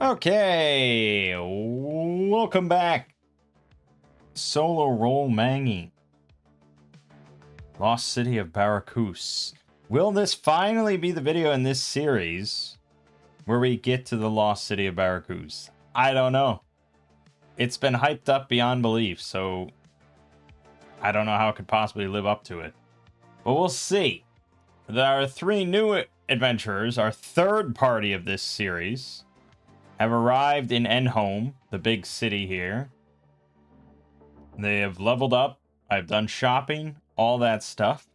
Okay, welcome back. Solo role Mangging. Lost City of Barakus. Will this finally be the video in this series where we get to the Lost City of Barakus? I don't know. It's been hyped up beyond belief, so I don't know how it could possibly live up to it. But we'll see. There are 3 new adventurers, our third party of this series, have arrived in Enholm, the big city here. They have leveled up. I've done shopping, all that stuff.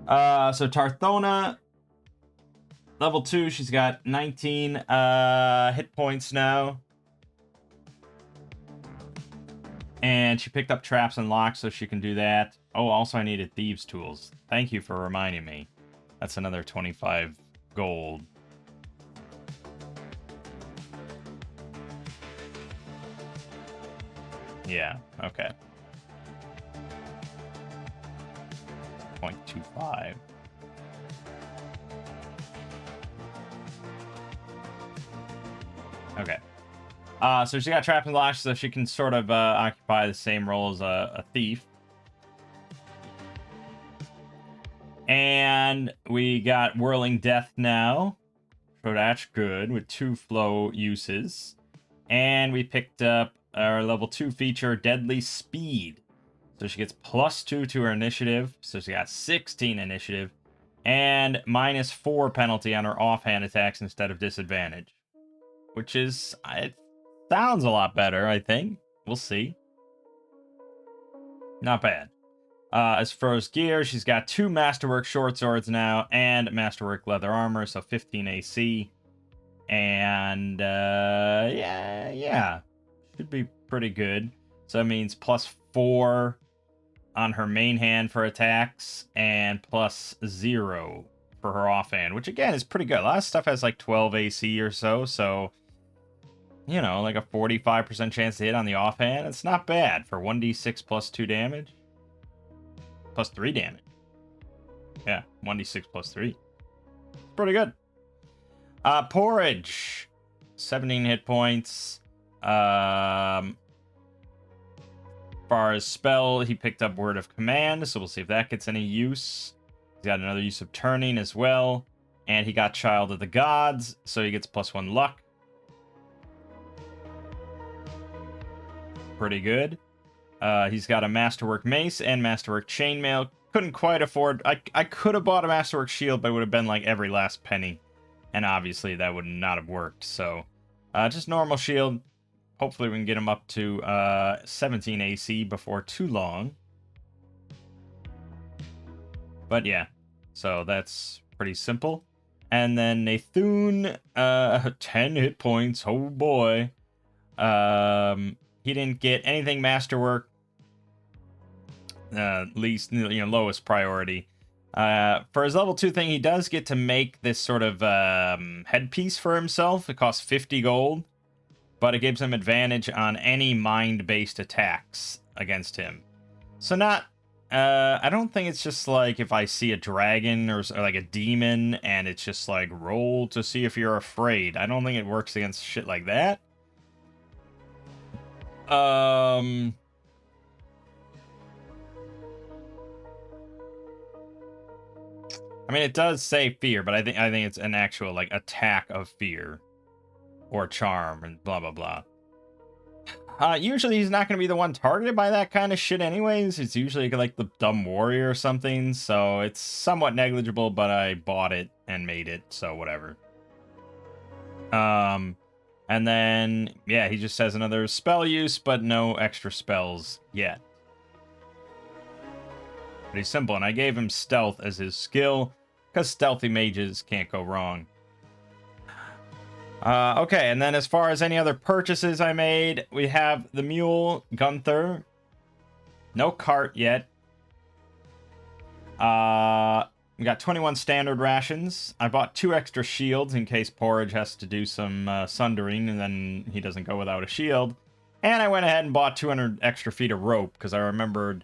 So Tarthona, level 2, she's got 19 hit points now. And she picked up traps and locks, so she can do that. Oh, also I needed thieves' tools. Thank you for reminding me. That's another 25 gold. Yeah, okay. 0.25. Okay. So she got trapped and locked, so she can sort of occupy the same role as a thief. And we got Whirling Death now. So that's good, with 2 flow uses. And we picked up our level 2 feature, Deadly Speed. So she gets +2 to her initiative. So she got 16 initiative. And -4 penalty on her offhand attacks instead of disadvantage. Which is, it sounds a lot better, I think. We'll see. Not bad. As far as gear, she's got 2 Masterwork short swords now and Masterwork leather armor, so 15 AC. And yeah, should be pretty good. So that means +4 on her main hand for attacks and +0 for her offhand, which again is pretty good. A lot of stuff has like 12 AC or so you know, like a 45% chance to hit on the offhand. It's not bad for 1d6 +2 damage. +3 damage. Yeah, 1d6 +3. It's pretty good. Porridge. 17 hit points. Far as spell, he picked up Word of Command, so we'll see if that gets any use. He's got another use of Turning as well. And he got Child of the Gods, so he gets +1 luck. Pretty good. He's got a Masterwork Mace and Masterwork Chainmail. Couldn't quite afford... I could have bought a Masterwork Shield, but it would have been like every last penny. And obviously that would not have worked. So just normal shield. Hopefully we can get him up to 17 AC before too long. But yeah, so that's pretty simple. And then Nathun, 10 hit points. Oh boy. He didn't get anything Masterwork. Least, lowest priority. For his level 2 thing, he does get to make this sort of headpiece for himself. It costs 50 gold, but it gives him advantage on any mind-based attacks against him. So not, I don't think it's just like if I see a dragon or like a demon and it's just like roll to see if you're afraid. I don't think it works against shit like that. I mean, it does say fear, but I think it's an actual like attack of fear or charm and blah blah blah. Usually he's not going to be the one targeted by that kind of shit anyways. It's usually like the dumb warrior or something, so it's somewhat negligible, but I bought it and made it, so whatever. And then, yeah, he just has another spell use, but no extra spells yet. Pretty simple, and I gave him stealth as his skill, because stealthy mages can't go wrong. Okay, and then as far as any other purchases I made, we have the mule, Gunther. No cart yet. We got 21 standard rations. I bought 2 extra shields in case Porridge has to do some sundering and then he doesn't go without a shield. And I went ahead and bought 200 extra feet of rope because I remembered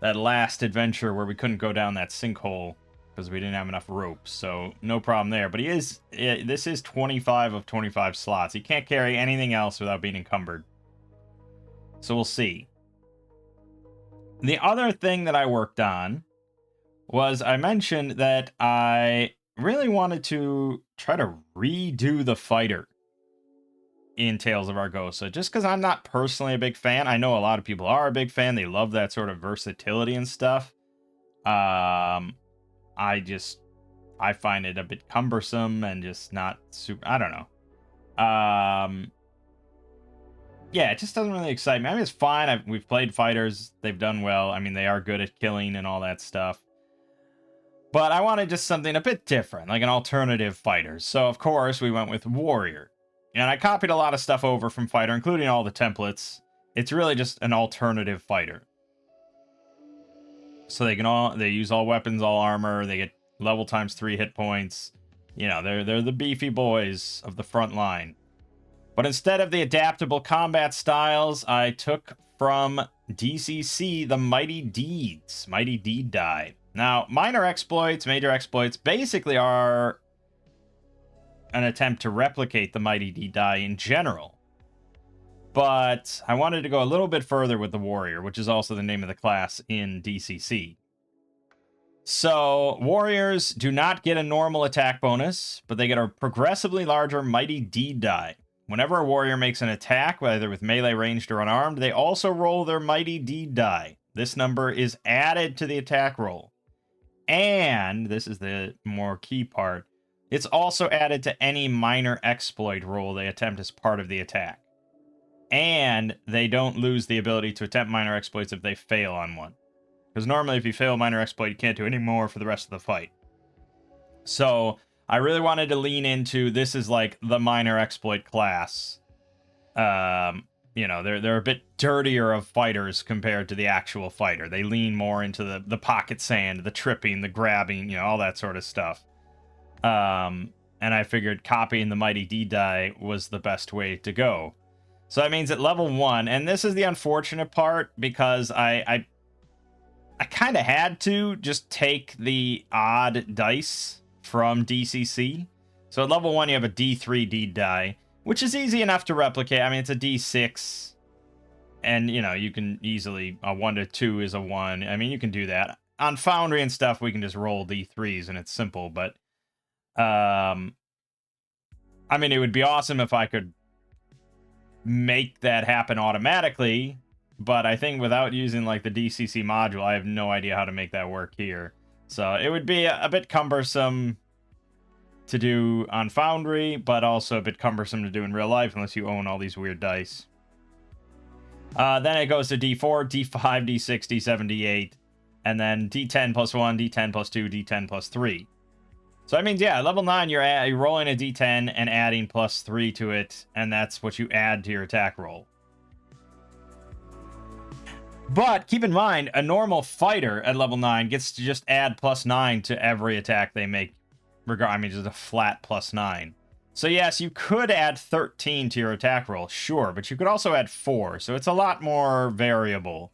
that last adventure where we couldn't go down that sinkhole because we didn't have enough ropes, so no problem there. But this is 25 of 25 slots. He can't carry anything else without being encumbered. So we'll see. The other thing that I worked on was I mentioned that I really wanted to try to redo the fighter in Tales of Argosa, just because I'm not personally a big fan. I know a lot of people are a big fan. They love that sort of versatility and stuff. I find it a bit cumbersome and just not super, I don't know. Yeah, it just doesn't really excite me. I mean, it's fine. We've played fighters. They've done well. I mean, they are good at killing and all that stuff. But I wanted just something a bit different, like an alternative fighter. So, of course, we went with Warrior. And I copied a lot of stuff over from Fighter, including all the templates. It's really just an alternative fighter. So they use all weapons, all armor. They get level times 3 hit points. You know, they're the beefy boys of the front line. But instead of the adaptable combat styles, I took from DCC the Mighty Deeds, Mighty Deed die. Now, minor exploits, major exploits basically are an attempt to replicate the Mighty Deed die in general. But I wanted to go a little bit further with the Warrior, which is also the name of the class in DCC. So, Warriors do not get a normal attack bonus, but they get a progressively larger Mighty Deed die. Whenever a warrior makes an attack, whether with melee, ranged, or unarmed, they also roll their Mighty Deed die. This number is added to the attack roll. And, this is the more key part, it's also added to any minor exploit roll they attempt as part of the attack. And they don't lose the ability to attempt minor exploits if they fail on one. Because normally if you fail a minor exploit, you can't do any more for the rest of the fight. So, I really wanted to lean into, this is like the minor exploit class. You know, they're a bit dirtier of fighters compared to the actual fighter. They lean more into the pocket sand, the tripping, the grabbing, you know, all that sort of stuff. And I figured copying the Mighty Deed die was the best way to go. So that means at level 1, and this is the unfortunate part, because I kind of had to just take the odd dice from DCC. So at level 1, you have a D3 Deed die, which is easy enough to replicate. I mean, it's a D6, and, you know, you can easily, a 1 to 2 is a 1. I mean, you can do that. On Foundry and stuff, we can just roll D3s, and it's simple, but, I mean, it would be awesome if I could make that happen automatically, but I think without using, like, the DCC module, I have no idea how to make that work here. So it would be a bit cumbersome to do on Foundry, but also a bit cumbersome to do in real life unless you own all these weird dice. Then it goes to D4, D5, D6, D7, D8, and then D10 plus 1, D10 plus 2, D10 plus 3. So that means, yeah, level 9, you're rolling a D10 and adding plus 3 to it, and that's what you add to your attack roll. But keep in mind, a normal fighter at level 9 gets to just add plus 9 to every attack they make. I mean, just a flat plus 9. So yes, you could add 13 to your attack roll, sure, but you could also add 4, so it's a lot more variable.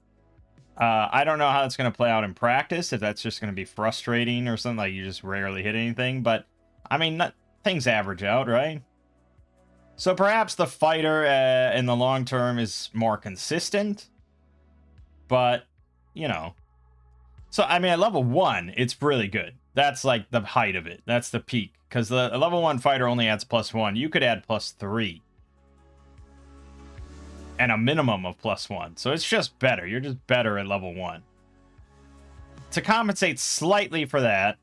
I don't know how it's going to play out in practice, if that's just going to be frustrating or something, like you just rarely hit anything, but, I mean, things average out, right? So perhaps the fighter in the long term is more consistent, but, you know. So, I mean, at level 1, it's really good. That's, like, the height of it. That's the peak. Because the level 1 fighter only adds plus 1. You could add plus 3. And a minimum of plus 1. So it's just better. You're just better at level 1. To compensate slightly for that,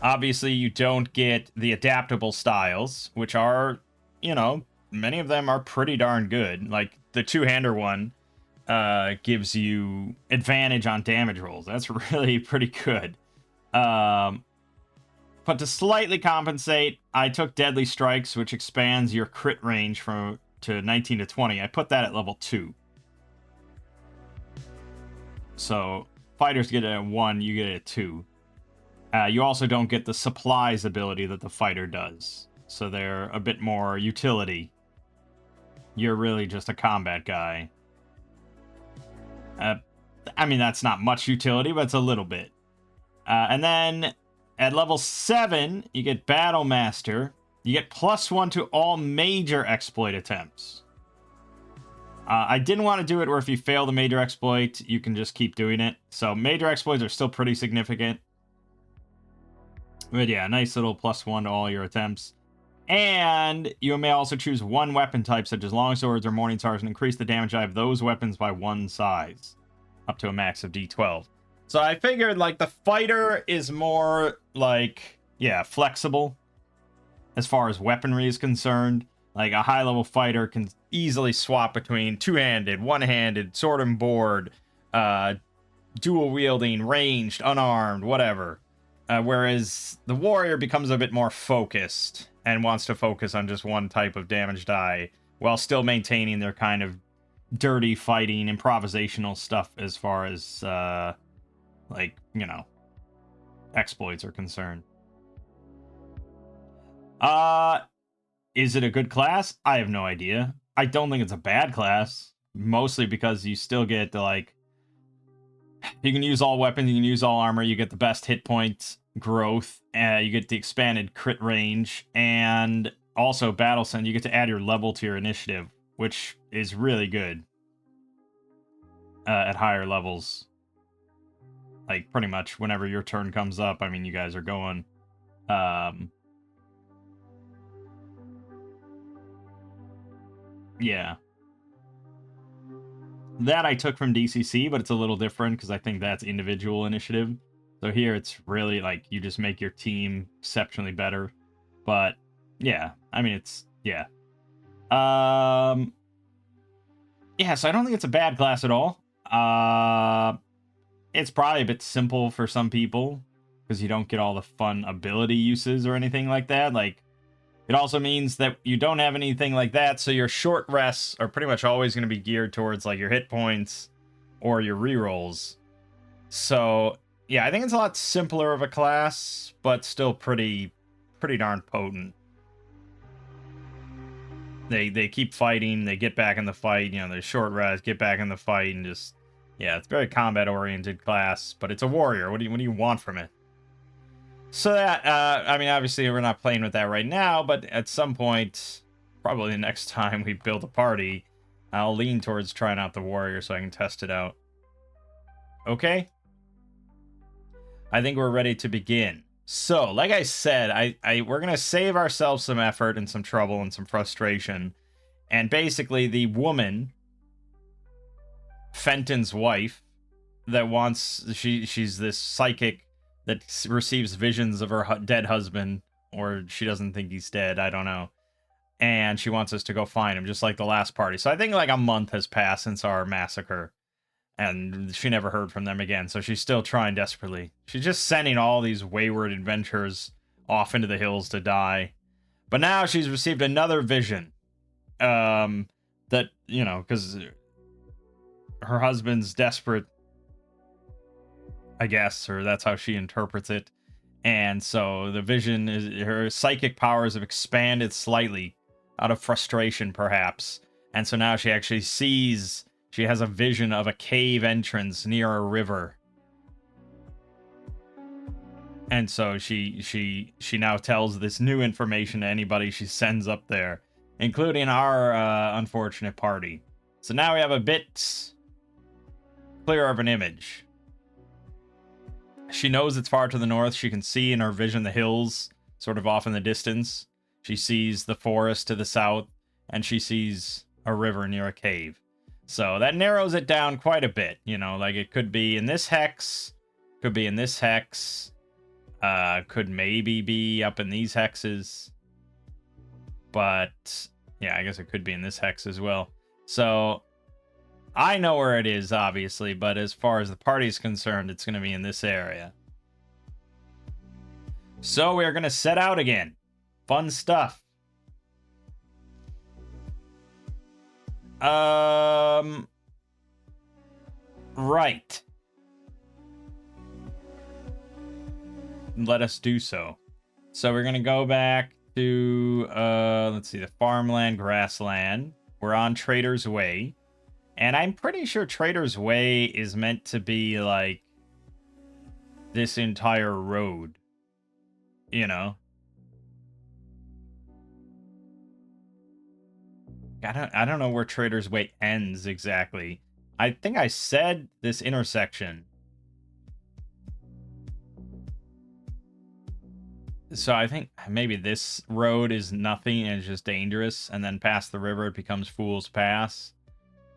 obviously you don't get the adaptable styles, which are, you know, many of them are pretty darn good. Like, the two-hander one gives you advantage on damage rolls. That's really pretty good. But to slightly compensate, I took Deadly Strikes, which expands your crit range to 19 to 20. I put that at level 2. So, fighters get it at 1, you get it at 2. You also don't get the supplies ability that the fighter does. So they're a bit more utility. You're really just a combat guy. I mean, that's not much utility, but it's a little bit. And then at level 7, you get Battle Master. You get +1 to all major exploit attempts. I didn't want to do it where if you fail the major exploit, you can just keep doing it. So major exploits are still pretty significant. But yeah, nice little +1 to all your attempts. And you may also choose one weapon type, such as longswords or morning stars, and increase the damage die of those weapons by 1 size, up to a max of D12. So I figured, like, the fighter is more, like, yeah, flexible as far as weaponry is concerned. Like, a high-level fighter can easily swap between two-handed, one-handed, sword and board, dual-wielding, ranged, unarmed, whatever. Whereas the warrior becomes a bit more focused and wants to focus on just one type of damage die while still maintaining their kind of dirty fighting, improvisational stuff as far as, like, you know, exploits are concerned. Is it a good class? I have no idea. I don't think it's a bad class, mostly because you still get the, like, you can use all weapons, you can use all armor, you get the best hit points growth, you get the expanded crit range, and also Battle Sense, you get to add your level to your initiative, which is really good at higher levels. Like, pretty much whenever your turn comes up, I mean, you guys are going. Yeah. That I took from DCC, but it's a little different because I think that's individual initiative. So here it's really like you just make your team exceptionally better. But yeah, I mean it's yeah. Yeah, so I don't think it's a bad class at all. It's probably a bit simple for some people because you don't get all the fun ability uses or anything like that. Like, it also means that you don't have anything like that, so your short rests are pretty much always going to be geared towards, like, your hit points or your rerolls. So, yeah, I think it's a lot simpler of a class, but still pretty darn potent. They keep fighting, they get back in the fight, you know, they short rest, get back in the fight, and just, yeah, it's a very combat-oriented class, but it's a warrior. What do you want from it? So that, I mean, obviously we're not playing with that right now, but at some point, probably the next time we build a party, I'll lean towards trying out the warrior so I can test it out. Okay? I think we're ready to begin. So, like I said, we're going to save ourselves some effort and some trouble and some frustration. And basically, the woman, Fenton's wife, that wants, she's this psychic that receives visions of her dead husband, or she doesn't think he's dead, I don't know. And she wants us to go find him, just like the last party. So I think like a month has passed since our massacre, and she never heard from them again, so she's still trying desperately. She's just sending all these wayward adventurers off into the hills to die. But now she's received another vision, that, you know, because her husband's desperate, I guess, or that's how she interprets it. And so the vision is her psychic powers have expanded slightly out of frustration, perhaps. And so now she actually sees, she has a vision of a cave entrance near a river. And so she now tells this new information to anybody she sends up there, including our unfortunate party. So now we have a bit clearer of an image. She knows it's far to the north. She can see in her vision the hills sort of off in the distance. She sees the forest to the south, and she sees a river near a cave. So that narrows it down quite a bit. You know, like it could be in this hex, could be in this hex, could maybe be up in these hexes. But yeah, I guess it could be in this hex as well. So I know where it is, obviously, but as far as the party's concerned, it's going to be in this area. So we're going to set out again. Fun stuff. Right. Let us do so. So we're going to go back to, let's see, the farmland, grassland. We're on Trader's Way. And I'm pretty sure Trader's Way is meant to be, like, this entire road. You know? I don't know where Trader's Way ends exactly. I think I said this intersection. So I think maybe this road is nothing and it's just dangerous, and then past the river it becomes Fool's Pass.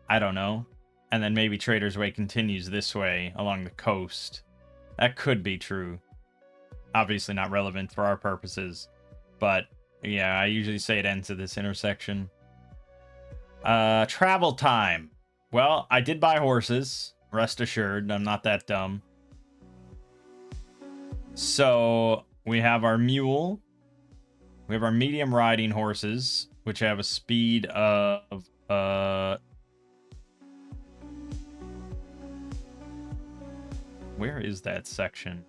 I don't know. And then maybe Trader's Way continues this way along the coast. That could be true. Obviously not relevant for our purposes. But yeah, I usually say it ends at this intersection. Travel time. Well, I did buy horses. Rest assured, I'm not that dumb. So we have our mule. We have our medium riding horses, which have a speed of where is that section?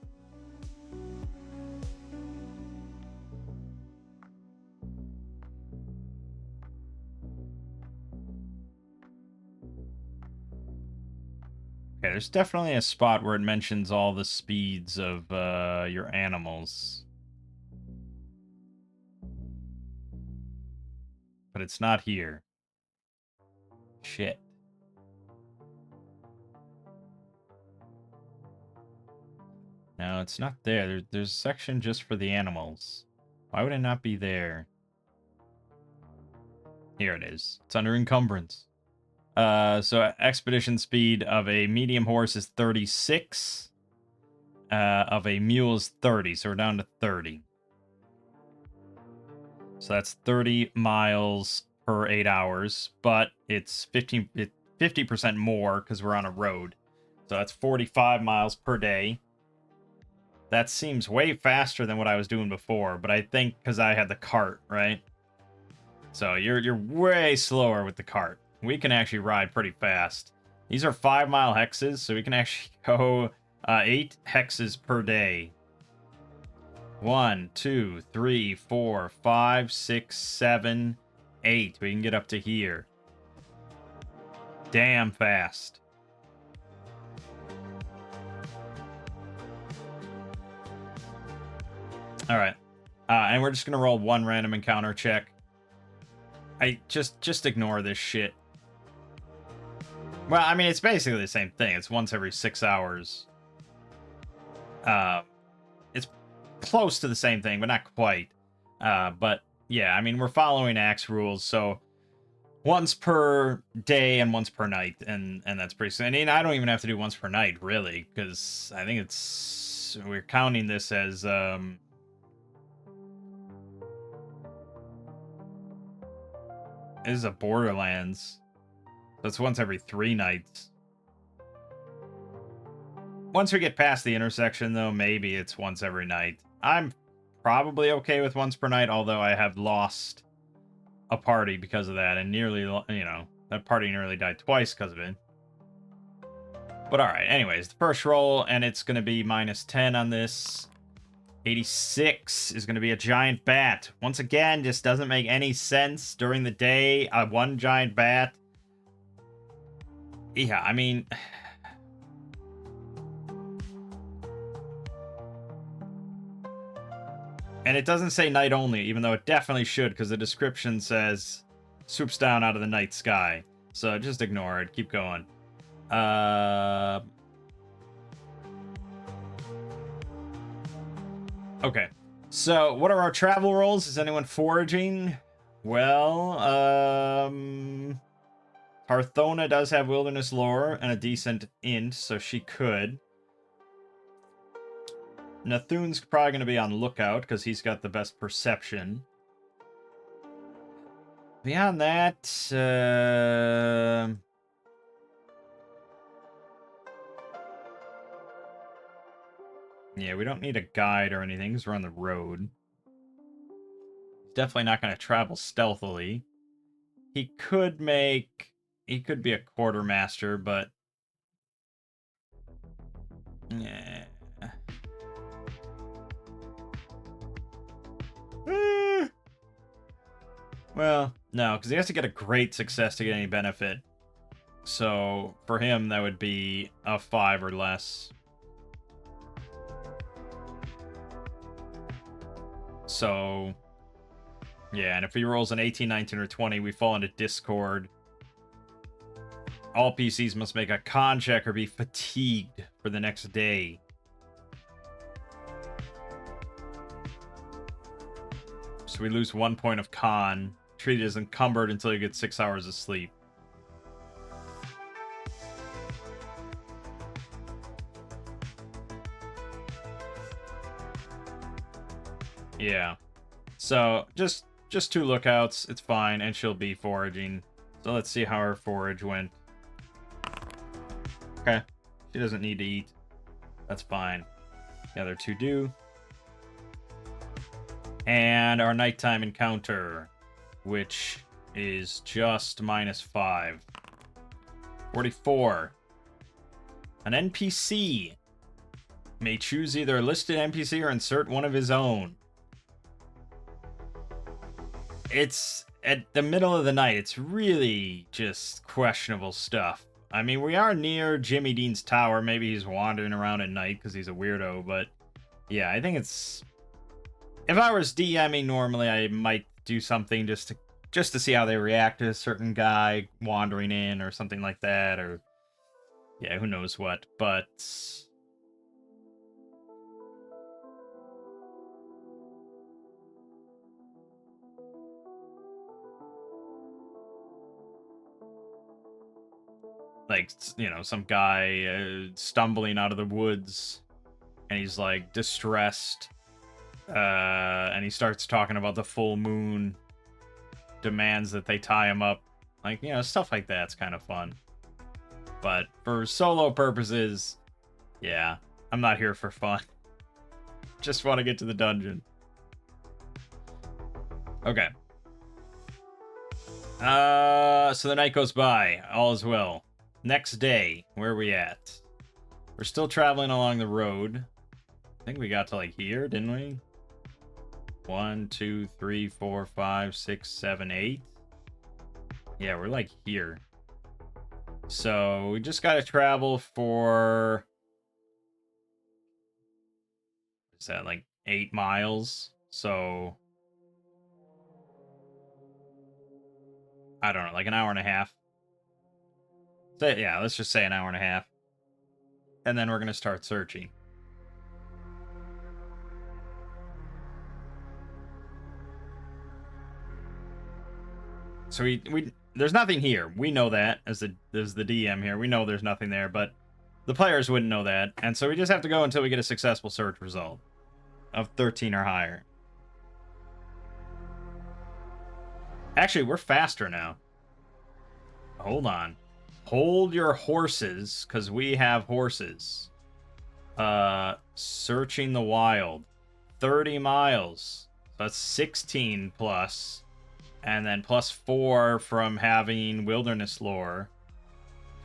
Okay, there's definitely a spot where it mentions all the speeds of your animals. But it's not here. Shit. No, it's not there. There's a section just for the animals. Why would it not be there? Here it is. It's under encumbrance. So expedition speed of a medium horse is 36. Of a mule is 30, so we're down to 30. So that's 30 miles per 8 hours, but it's 50% more because we're on a road. So that's 45 miles per day. That seems way faster than what I was doing before, but I think because I had the cart, right? So you're way slower with the cart. We can actually ride pretty fast. These are 5-mile hexes, so we can actually go 8 hexes per day. 1, 2, 3, 4, 5, 6, 7, 8. We can get up to here. Damn fast. Alright. And we're just gonna roll one random encounter check. I just ignore this shit. Well, I mean, it's basically the same thing. It's once every 6 hours. It's close to the same thing, but not quite. But yeah, I mean, we're following axe rules, so once per day and once per night, and that's pretty soon. I mean, I don't even have to do once per night, really, because I think we're counting this as this is a Borderlands. So it's once every 3 nights. Once we get past the intersection, though, maybe it's once every night. I'm probably okay with once per night, although I have lost a party because of that, and nearly, you know, that party nearly died twice because of it. But alright, anyways, the first roll, and it's going to be -10 on this. 86 is going to be a giant bat. Once again, just doesn't make any sense during the day. One giant bat. Yeah, I mean... And it doesn't say night only, even though it definitely should, because the description says swoops down out of the night sky. So just ignore it. Keep going. Okay. So what are our travel rolls? Is anyone foraging? Well, Tarthona does have wilderness lore and a decent int, so she could. Nathun's probably going to be on lookout because he's got the best perception. Beyond that, yeah, we don't need a guide or anything because we're on the road. He's definitely not going to travel stealthily. He could be a quartermaster, but yeah. Well, no, because he has to get a great success to get any benefit. So for him, that would be a 5 or less. So, yeah, and if he rolls an 18, 19, or 20, we fall into Discord. All PCs must make a con check or be fatigued for the next day. So we lose 1 point of con. Treated as encumbered until you get 6 hours of sleep. Yeah. So, just 2 lookouts. It's fine, and she'll be foraging. So let's see how her forage went. Okay. She doesn't need to eat. That's fine. The other 2 do. And our nighttime encounter, which is just -5. 44. An NPC may choose either a listed NPC or insert one of his own. It's at the middle of the night. It's really just questionable stuff. I mean, we are near Jimmy Dean's tower. Maybe he's wandering around at night because he's a weirdo, but yeah, I think it's... If I was DMing normally, I might do something just to see how they react to a certain guy wandering in or something like that, or yeah, who knows what, but like, you know, some guy stumbling out of the woods and he's like distressed, and he starts talking about the full moon demands that they tie him up, like, you know, stuff like that's kind of fun. But for solo purposes, yeah, I'm not here for fun. Just want to get to the dungeon. Okay. So the night goes by. All is well. Next day, where are we at? We're still traveling along the road. I think we got to, like, here, didn't we? 1, 2, 3, 4, 5, 6, 7, 8. Yeah, we're, like, here. So we just got to travel for... Is that, like, 8 miles? So... I don't know, like an hour and a half. So, yeah, let's just say an hour and a half. And then we're going to start searching. So we there's nothing here. We know that as the DM here. We know there's nothing there, but the players wouldn't know that. And so we just have to go until we get a successful search result of 13 or higher. Actually, we're faster now. Hold on. Hold your horses, because we have horses. Searching the wild. 30 miles. So that's 16 plus. And then plus 4 from having wilderness lore.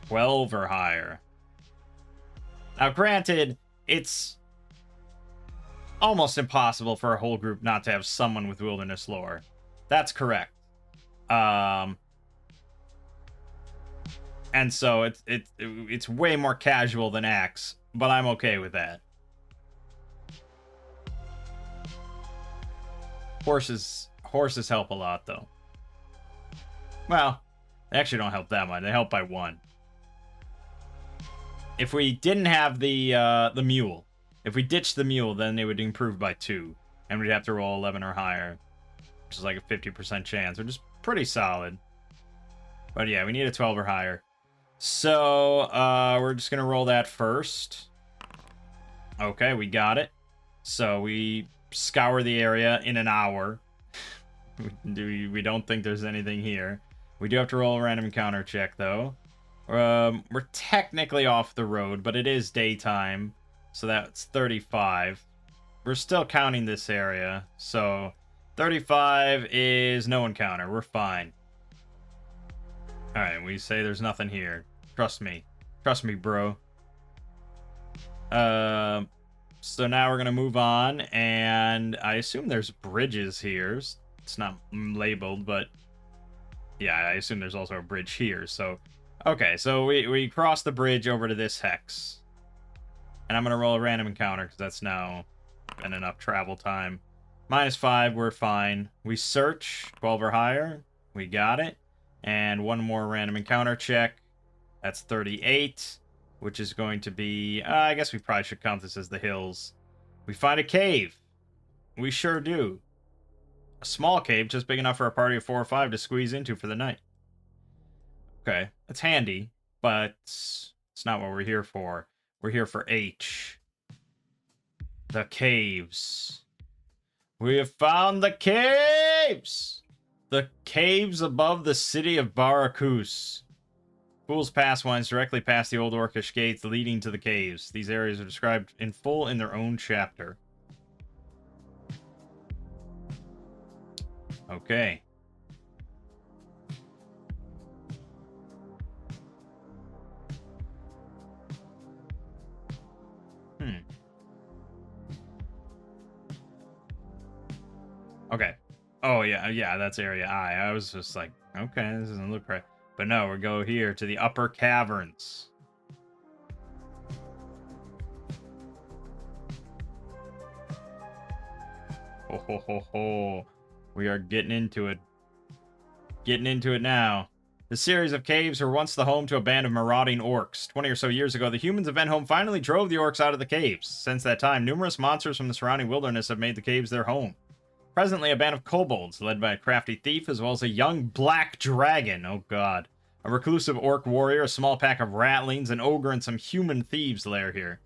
12 or higher. Now, granted, it's almost impossible for a whole group not to have someone with wilderness lore. That's correct. And so it's way more casual than Axe, but I'm okay with that. Horses help a lot, though. Well, they actually don't help that much. They help by 1. If we didn't have the mule, if we ditched the mule, then they would improve by 2, and we'd have to roll 11 or higher, which is like a 50% chance, which is pretty solid. But yeah, we need a 12 or higher. So, we're just gonna roll that first. Okay, we got it. So we scour the area in an hour. We don't think there's anything here. We do have to roll a random encounter check, though. We're technically off the road, but it is daytime, so that's 35. We're still counting this area, so 35 is no encounter. We're fine. Alright, we say there's nothing here. Trust me. Trust me, bro. So now we're gonna move on, and I assume there's bridges here. It's not labeled, but yeah, I assume there's also a bridge here, so... Okay, so we cross the bridge over to this hex. And I'm gonna roll a random encounter, because that's now been enough travel time. -5, we're fine. We search, 12 or higher. We got it. And one more random encounter check. That's 38, which is going to be... I guess we probably should count this as the hills. We find a cave. We sure do. A small cave, just big enough for a party of 4 or 5 to squeeze into for the night. Okay, it's handy, but it's not what we're here for. We're here for H. The caves. We have found the caves! The caves above the city of Barakus. Fool's Pass winds directly past the old orcish gates leading to the caves. These areas are described in full in their own chapter. Okay. Okay. Oh, yeah, that's area I. I was just like, okay, this doesn't look right. But no, we go here to the upper caverns. Ho, ho, ho, ho. We are getting into it. Getting into it now. The series of caves were once the home to a band of marauding orcs. 20 or so years ago, the humans of Venholm finally drove the orcs out of the caves. Since that time, numerous monsters from the surrounding wilderness have made the caves their home. Presently, a band of kobolds, led by a crafty thief, as well as a young black dragon. Oh god. A reclusive orc warrior, a small pack of ratlings, an ogre, and some human thieves lair here.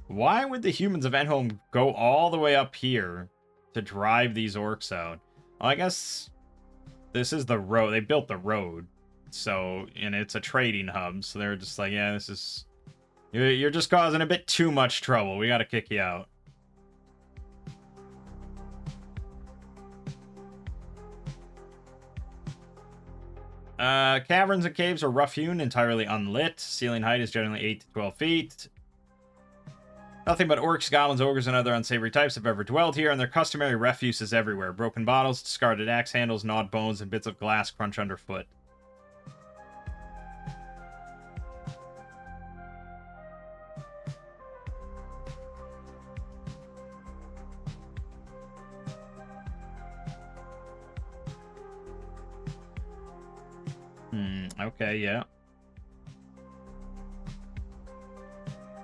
Why would the humans of Venholm go all the way up here to drive these orcs out? Well, I guess this is the road. They built the road. So, and it's a trading hub. So they're just like, yeah, this is... You're just causing a bit too much trouble. We gotta kick you out. Caverns and caves are rough-hewn, entirely unlit. Ceiling height is generally 8 to 12 feet. Nothing but orcs, goblins, ogres, and other unsavory types have ever dwelled here, and their customary refuse is everywhere. Broken bottles, discarded axe handles, gnawed bones, and bits of glass crunch underfoot. Okay, yeah.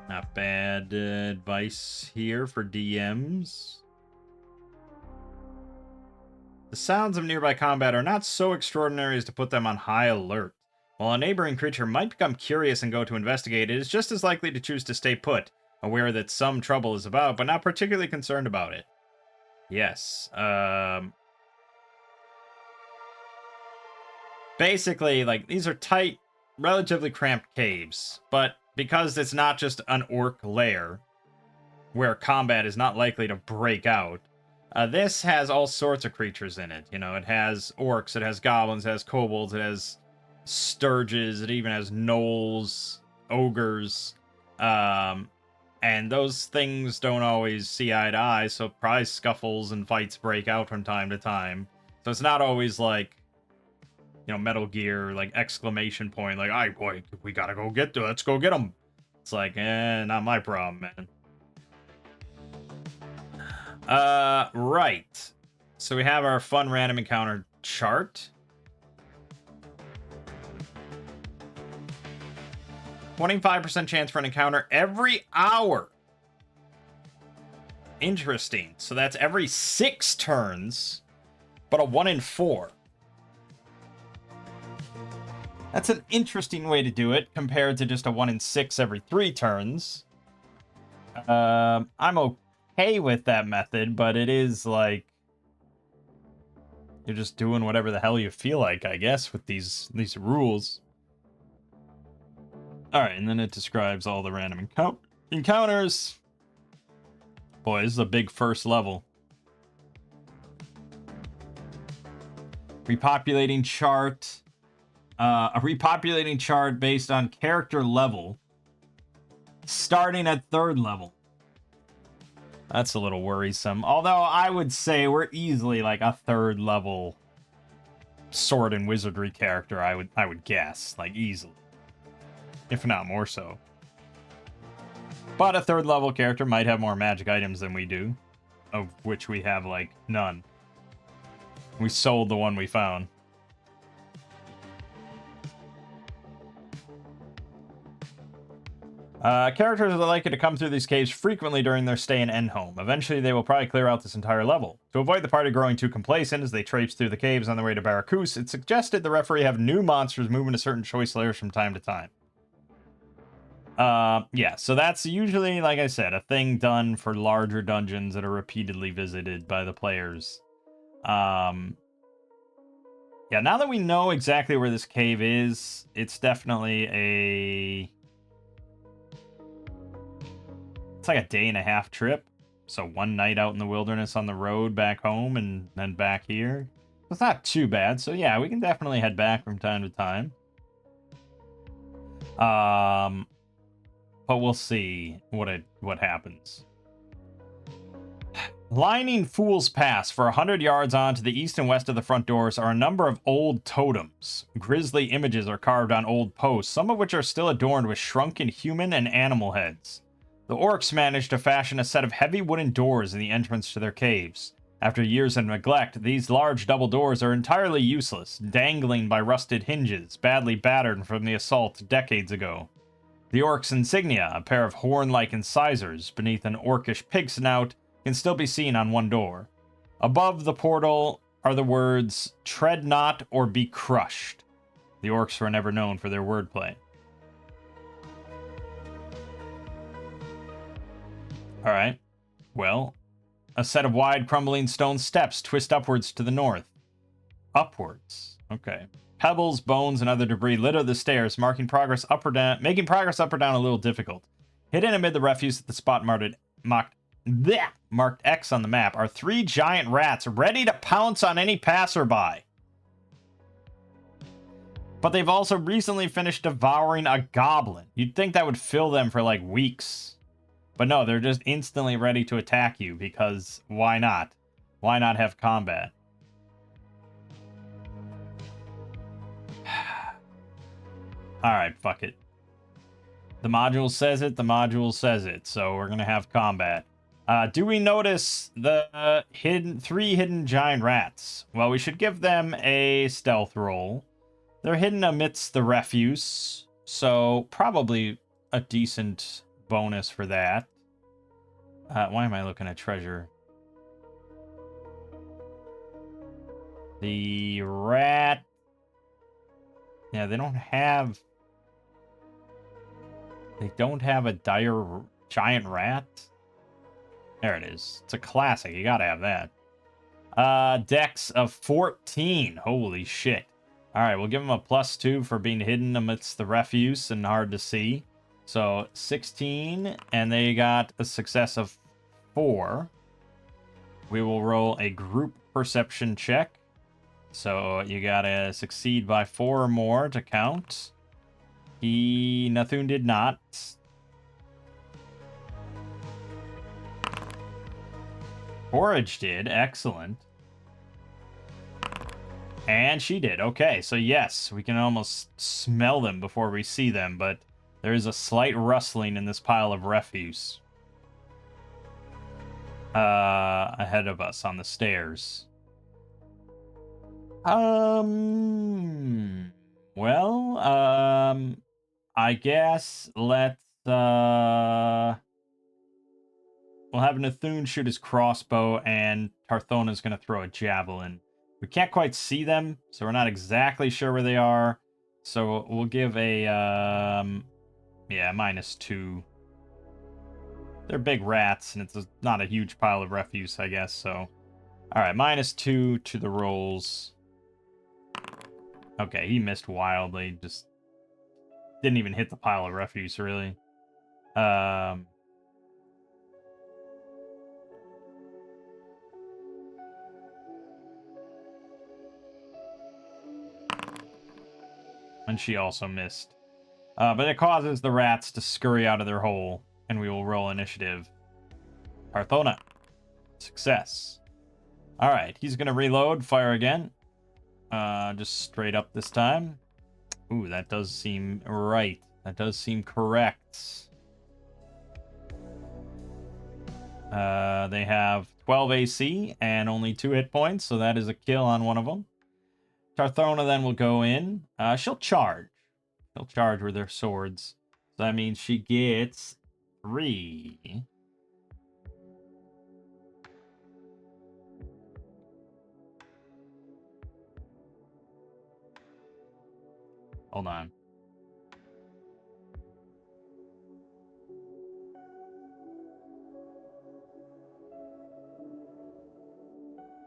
Not bad advice here for DMs. The sounds of nearby combat are not so extraordinary as to put them on high alert. While a neighboring creature might become curious and go to investigate, it is just as likely to choose to stay put, aware that some trouble is about, but not particularly concerned about it. Yes, basically, like, these are tight, relatively cramped caves, but because it's not just an orc lair, where combat is not likely to break out, this has all sorts of creatures in it. You know, it has orcs, it has goblins, it has kobolds, it has sturges, it even has gnolls, ogres, and those things don't always see eye to eye, so probably scuffles and fights break out from time to time. So it's not always like, you know, Metal Gear, like, exclamation point, like, "Aye, boy, we gotta go let's go get them." It's like, not my problem, man. Right. So we have our fun random encounter chart. 25% chance for an encounter every hour. Interesting. So that's every 6 turns, but a 1 in 4. That's an interesting way to do it, compared to just a 1 in 6 every 3 turns. I'm okay with that method, but it is like... you're just doing whatever the hell you feel like, I guess, with these rules. Alright, and then it describes all the random encounters. Boy, this is a big first level. Repopulating chart... a repopulating chart based on character level, starting at 3rd level. That's a little worrisome. Although I would say we're easily like a 3rd level sword and wizardry character. I would guess, like, easily, if not more so. But a 3rd level character might have more magic items than we do. of which we have, like, none. We sold the one we found. Characters are likely to come through these caves frequently during their stay in Endhome. Eventually, they will probably clear out this entire level. To avoid the party growing too complacent as they traipse through the caves on their way to Barakus, it's suggested the referee have new monsters move into certain choice layers from time to time. Yeah, so that's usually, like I said, a thing done for larger dungeons that are repeatedly visited by the players. Yeah, now that we know exactly where this cave is, it's definitely it's like a day and a half trip. So one night out in the wilderness on the road back home and then back here. It's not too bad. So yeah, we can definitely head back from time to time. But we'll see what happens. Lining Fool's Pass for 100 yards on to the east and west of the front doors are a number of old totems. Grisly images are carved on old posts, some of which are still adorned with shrunken human and animal heads. The orcs managed to fashion a set of heavy wooden doors in the entrance to their caves. After years of neglect, these large double doors are entirely useless, dangling by rusted hinges, badly battered from the assault decades ago. The orc's insignia, a pair of horn-like incisors beneath an orcish pig snout, can still be seen on one door. Above the portal are the words, "Tread not or be crushed." The orcs were never known for their wordplay. Alright. Well, a set of wide, crumbling stone steps twist upwards to the north. Upwards. Okay. Pebbles, bones, and other debris litter the stairs, making progress up or down a little difficult. Hidden amid the refuse at the spot marked X on the map are 3 giant rats ready to pounce on any passerby. But they've also recently finished devouring a goblin. You'd think that would fill them for like weeks. But no, they're just instantly ready to attack you because why not? Why not have combat? Alright, fuck it. The module says it, so we're gonna have combat. Do we notice the 3 hidden giant rats? Well, we should give them a stealth roll. They're hidden amidst the refuse, so probably a decent bonus for that. Why am I looking at treasure? The rat... Yeah, they don't have a dire giant rat. There it is. It's a classic. You gotta have that. Dex of 14. Holy shit. Alright, we'll give them a +2 for being hidden amidst the refuse and hard to see. So, 16, and they got a success of 4. We will roll a group perception check. So, you gotta succeed by 4 or more to count. Nathun did not. Forage did. Excellent. And she did. Okay, so yes, we can almost smell them before we see them, but there is a slight rustling in this pile of refuse. Ahead of us on the stairs. Well, I guess let's, we'll have Nathun shoot his crossbow, and Tarthona's gonna throw a javelin. We can't quite see them, so we're not exactly sure where they are. So we'll give a, yeah, -2. They're big rats, and it's not a huge pile of refuse, I guess, so. Alright, -2 to the rolls. Okay, he missed wildly, just didn't even hit the pile of refuse, really. And she also missed. But it causes the rats to scurry out of their hole, and we will roll initiative. Tarthona. Success. Alright, he's gonna reload, fire again. Just straight up this time. Ooh, that does seem right. That does seem correct. They have 12 AC and only 2 hit points, so that is a kill on one of them. Tarthona then will go in. She'll charge. She'll charge with her swords. So that means she gets 3. Hold on.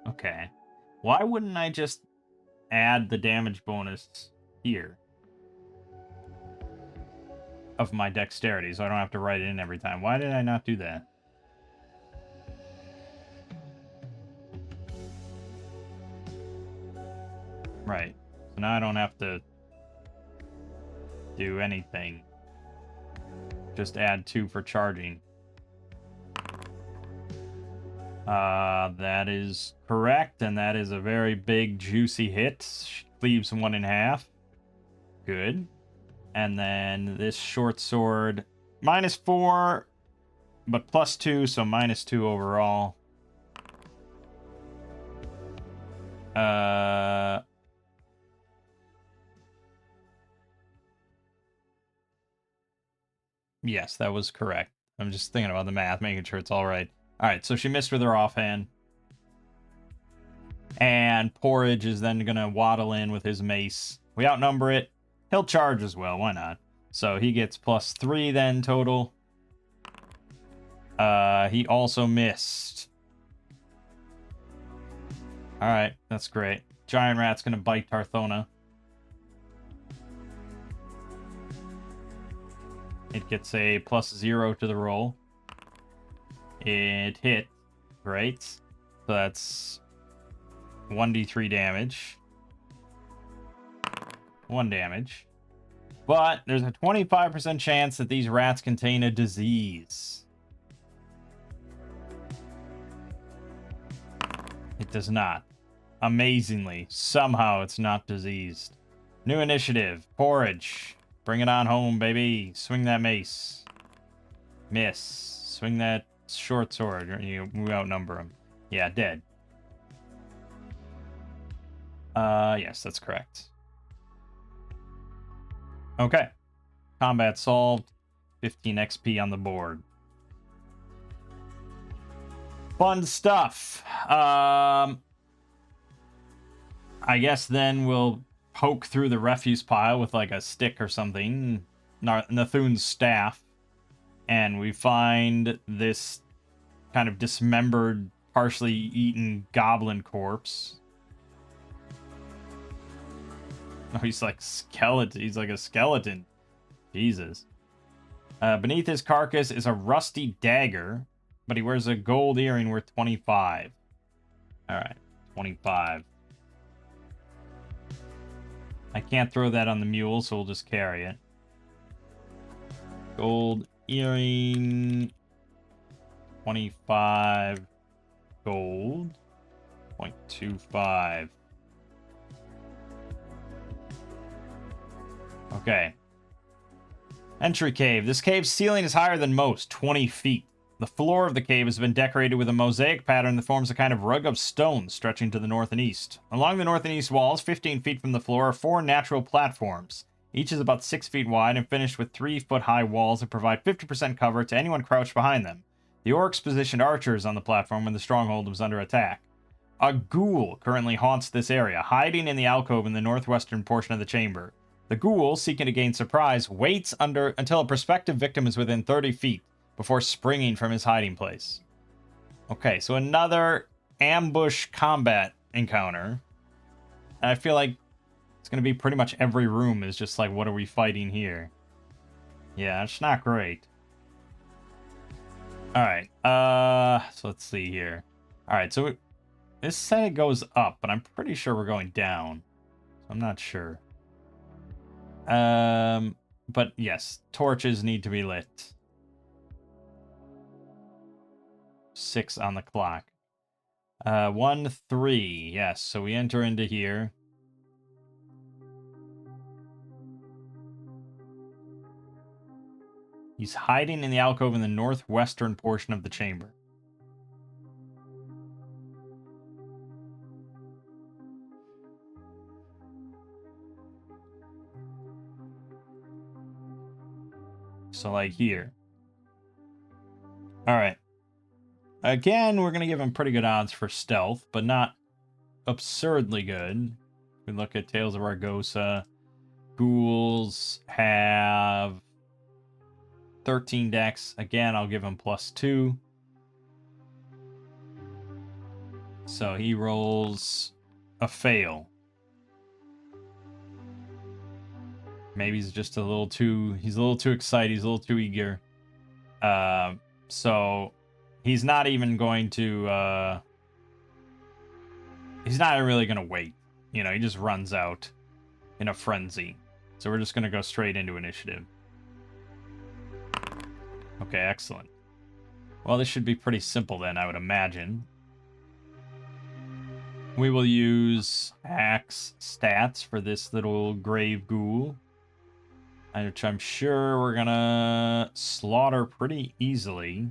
Okay. Why wouldn't I just add the damage bonus here of my dexterity so I don't have to write it in every time? Why did I not do that? Right. So now I don't have to do anything. Just add 2 for charging. That is correct, and that is a very big, juicy hit. She cleaves 1 in half. Good. And then this short sword, -4, but +2, so -2 overall. Yes, that was correct. I'm just thinking about the math, making sure it's all right. All right, so she missed with her offhand. And Porridge is then going to waddle in with his mace. We outnumber it. He'll charge as well. Why not? So he gets +3 then total. He also missed. All right, that's great. Giant Rat's going to bite Tarthona. It gets a +0 to the roll. It hit. Great. So that's 1d3 damage. 1 damage. But there's a 25% chance that these rats contain a disease. It does not. Amazingly, somehow it's not diseased. New initiative. Porridge. Bring it on home, baby. Swing that mace. Miss. Swing that short sword. We outnumber him. Yeah, dead. Yes, that's correct. Okay. Combat solved. 15 XP on the board. Fun stuff. I guess then we'll poke through the refuse pile with like a stick or something. Nathun's staff. And we find this kind of dismembered, partially eaten goblin corpse. Oh, he's like skeleton. He's like a skeleton. Jesus. Beneath his carcass is a rusty dagger, but he wears a gold earring worth 25. All right, 25. I can't throw that on the mule, so we'll just carry it. Gold earring, 25 gold, 0.25. Okay. Entry cave. This cave's ceiling is higher than most, 20 feet. The floor of the cave has been decorated with a mosaic pattern that forms a kind of rug of stone stretching to the north and east. Along the north and east walls, 15 feet from the floor, are 4 natural platforms. Each is about 6 feet wide and finished with 3-foot-high walls that provide 50% cover to anyone crouched behind them. The orcs positioned archers on the platform when the stronghold was under attack. A ghoul currently haunts this area, hiding in the alcove in the northwestern portion of the chamber. The ghoul, seeking to gain surprise, waits until a prospective victim is within 30 feet before springing from his hiding place. Okay, so another ambush combat encounter. And I feel like it's going to be pretty much every room is just like, what are we fighting here? Yeah, it's not great. Alright, so let's see here. Alright, so this said it goes up, but I'm pretty sure we're going down. So I'm not sure. But yes, torches need to be lit. 6 on the clock. 1, 3. Yes, so we enter into here. He's hiding in the alcove in the northwestern portion of the chamber. So, like, here. Alright. Again, we're going to give him pretty good odds for stealth, but not absurdly good. We look at Tales of Argosa. Ghouls have 13 dex. Again, I'll give him +2. So he rolls a fail. Maybe he's just he's a little too excited, he's a little too eager. So he's not even going to, he's not really going to wait. You know, he just runs out in a frenzy. So we're just going to go straight into initiative. Okay, excellent. Well, this should be pretty simple then, I would imagine. We will use axe stats for this little grave ghoul, which I'm sure we're gonna slaughter pretty easily.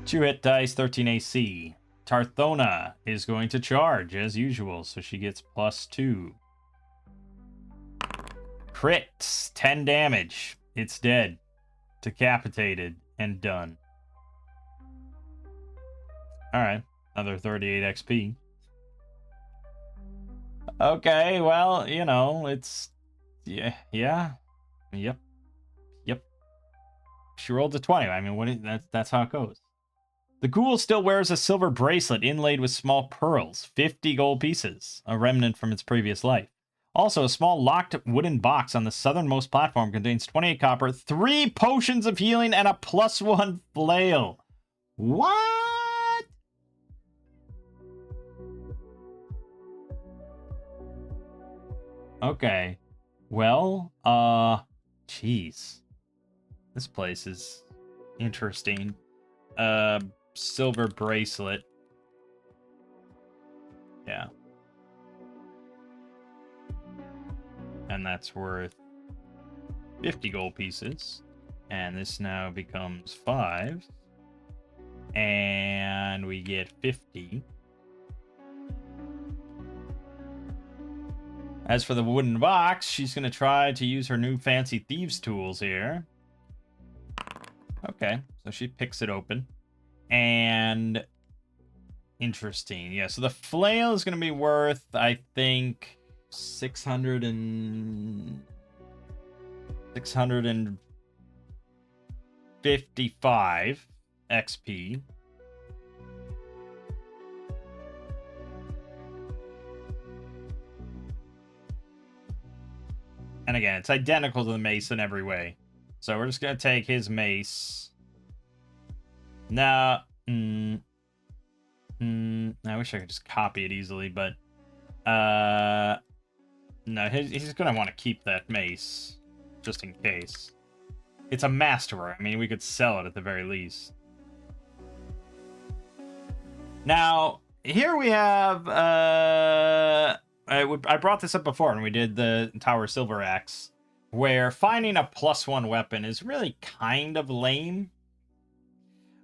2 hit dice, 13 AC. Tarthona is going to charge as usual, so she gets +2. Crits, 10 damage. It's dead, decapitated, and done. Alright, another 38 XP. Okay, well, you know, it's... Yep. She rolled a 20. I mean, that's how it goes. The ghoul still wears a silver bracelet inlaid with small pearls, 50 gold pieces, a remnant from its previous life. Also, a small locked wooden box on the southernmost platform contains 28 copper, 3 potions of healing, and a +1 flail. What? Okay. Well, jeez. This place is interesting. Silver bracelet. Yeah. And that's worth 50 gold pieces. And this now becomes 5. And we get 50. As for the wooden box, she's going to try to use her new fancy thieves tools here. Okay, so she picks it open. And interesting. Yeah, so the flail is going to be worth, I think, 655 XP. And again, it's identical to the mace in every way. So we're just going to take his mace. Now, I wish I could just copy it easily, but no, he's going to want to keep that mace just in case. It's a masterwork. I mean, we could sell it at the very least. Now, here we have I brought this up before when we did the Tower Silver Axe, where finding a +1 weapon is really kind of lame.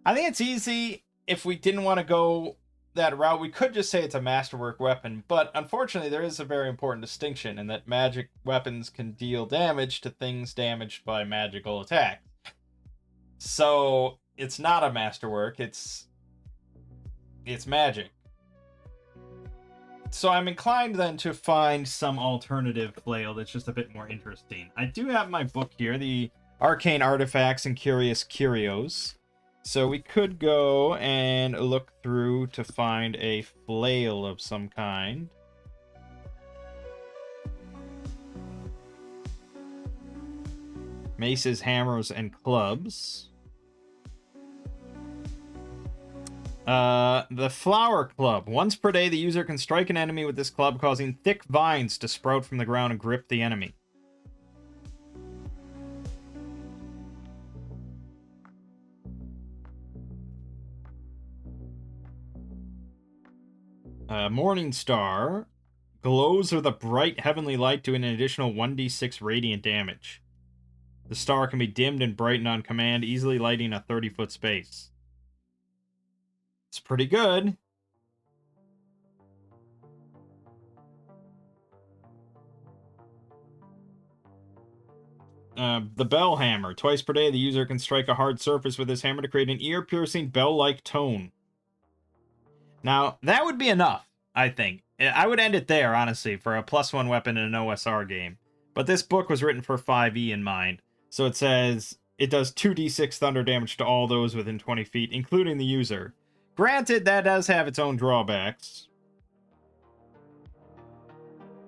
I think it's easy if we didn't want to go that route. We could just say it's a masterwork weapon, but unfortunately there is a very important distinction in that magic weapons can deal damage to things damaged by magical attack. So it's not a masterwork, it's magic. So I'm inclined then to find some alternative flail that's just a bit more interesting. I do have my book here, the Arcane Artifacts and Curious Curios. So we could go and look through to find a flail of some kind. Maces, hammers, and clubs. The Flower Club. Once per day, the user can strike an enemy with this club, causing thick vines to sprout from the ground and grip the enemy. Morning Star. Glows with a bright heavenly light, doing an additional 1d6 radiant damage. The star can be dimmed and brightened on command, easily lighting a 30-foot space. It's pretty good. The bell hammer. Twice per day, the user can strike a hard surface with this hammer to create an ear-piercing bell-like tone. Now, that would be enough, I think. I would end it there, honestly, for a +1 weapon in an OSR game. But this book was written for 5e in mind. So it says it does 2d6 thunder damage to all those within 20 feet, including the user. Granted, that does have its own drawbacks.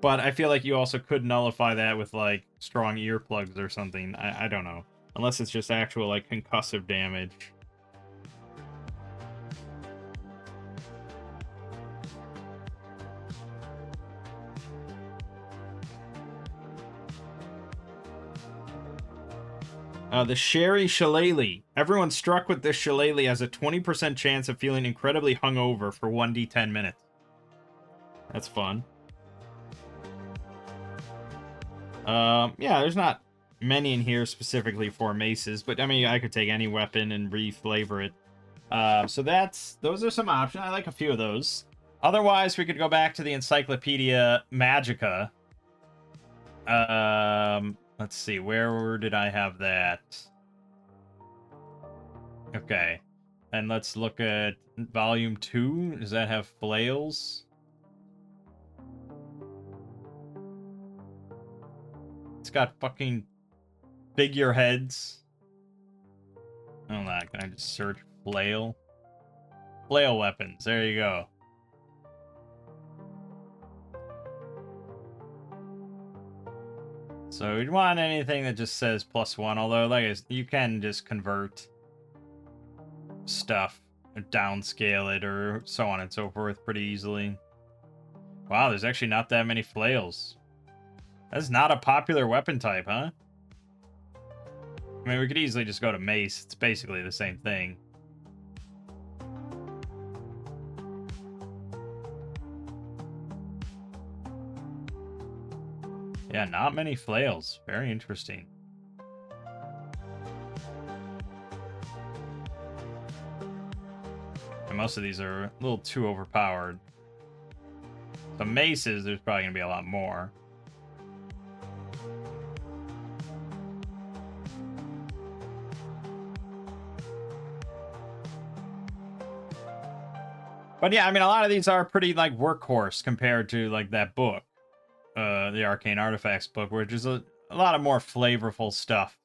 But I feel like you also could nullify that with, like, strong earplugs or something. I don't know. Unless it's just actual, like, concussive damage. The Sherry Shillelagh. Everyone struck with this Shillelagh has a 20% chance of feeling incredibly hungover for 1d10 minutes. That's fun. Yeah, there's not many in here specifically for maces, but I mean, I could take any weapon and reflavor it. So those are some options. I like a few of those. Otherwise, we could go back to the Encyclopedia Magica. Let's see, where did I have that? Okay. And let's look at volume 2. Does that have flails? It's got fucking figureheads. Hold on, can I just search flail? Flail weapons, there you go. So you'd want anything that just says +1, although like you can just convert stuff, or downscale it, or so on and so forth pretty easily. Wow, there's actually not that many flails. That's not a popular weapon type, huh? I mean, we could easily just go to mace. It's basically the same thing. Yeah, not many flails. Very interesting. And most of these are a little too overpowered. The maces, there's probably going to be a lot more. But yeah, I mean, a lot of these are pretty, like, workhorse compared to, like, that book. The Arcane Artifacts book, which is a lot of more flavorful stuff.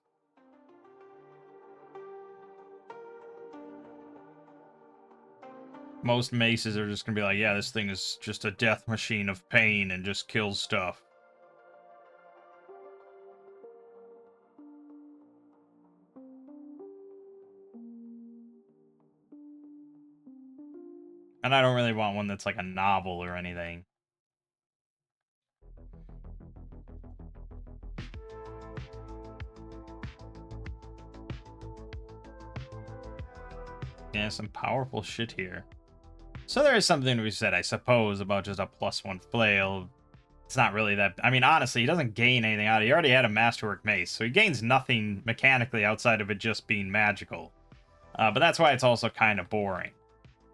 Most maces are just gonna be like, yeah, this thing is just a death machine of pain and just kills stuff. And I don't really want one that's like a novel or anything. Yeah, some powerful shit here. So there is something to be said, I suppose, about just a +1 flail. It's not really that... I mean, honestly, he doesn't gain anything out of it. He already had a Masterwork Mace, so he gains nothing mechanically outside of it just being magical. But that's why it's also kind of boring.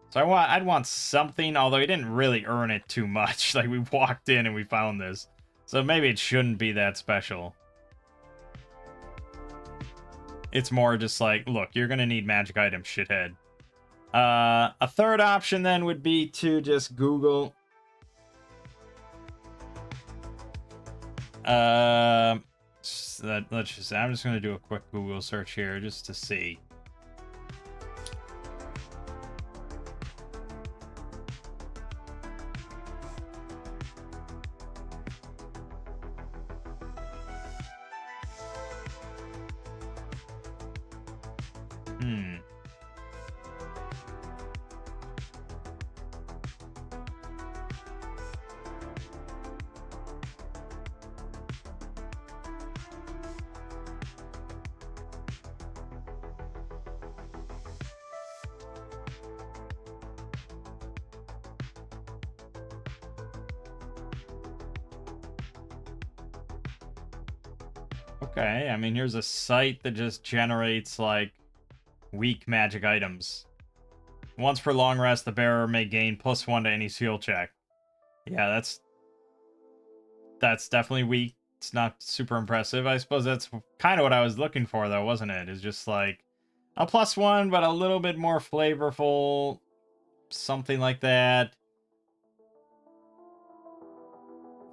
So I'd want something, although he didn't really earn it too much. Like, we walked in and we found this. So maybe it shouldn't be that special. It's more just like, look, you're gonna need magic items, shithead. A third option then would be to just Google. Let's just. I'm just gonna do a quick Google search here just to see. Okay, I mean, here's a site that just generates, like, weak magic items. Once per long rest, the bearer may gain +1 to any skill check. Yeah, that's definitely weak. It's not super impressive. I suppose that's kind of what I was looking for, though, wasn't it? It's just like a +1, but a little bit more flavorful. Something like that.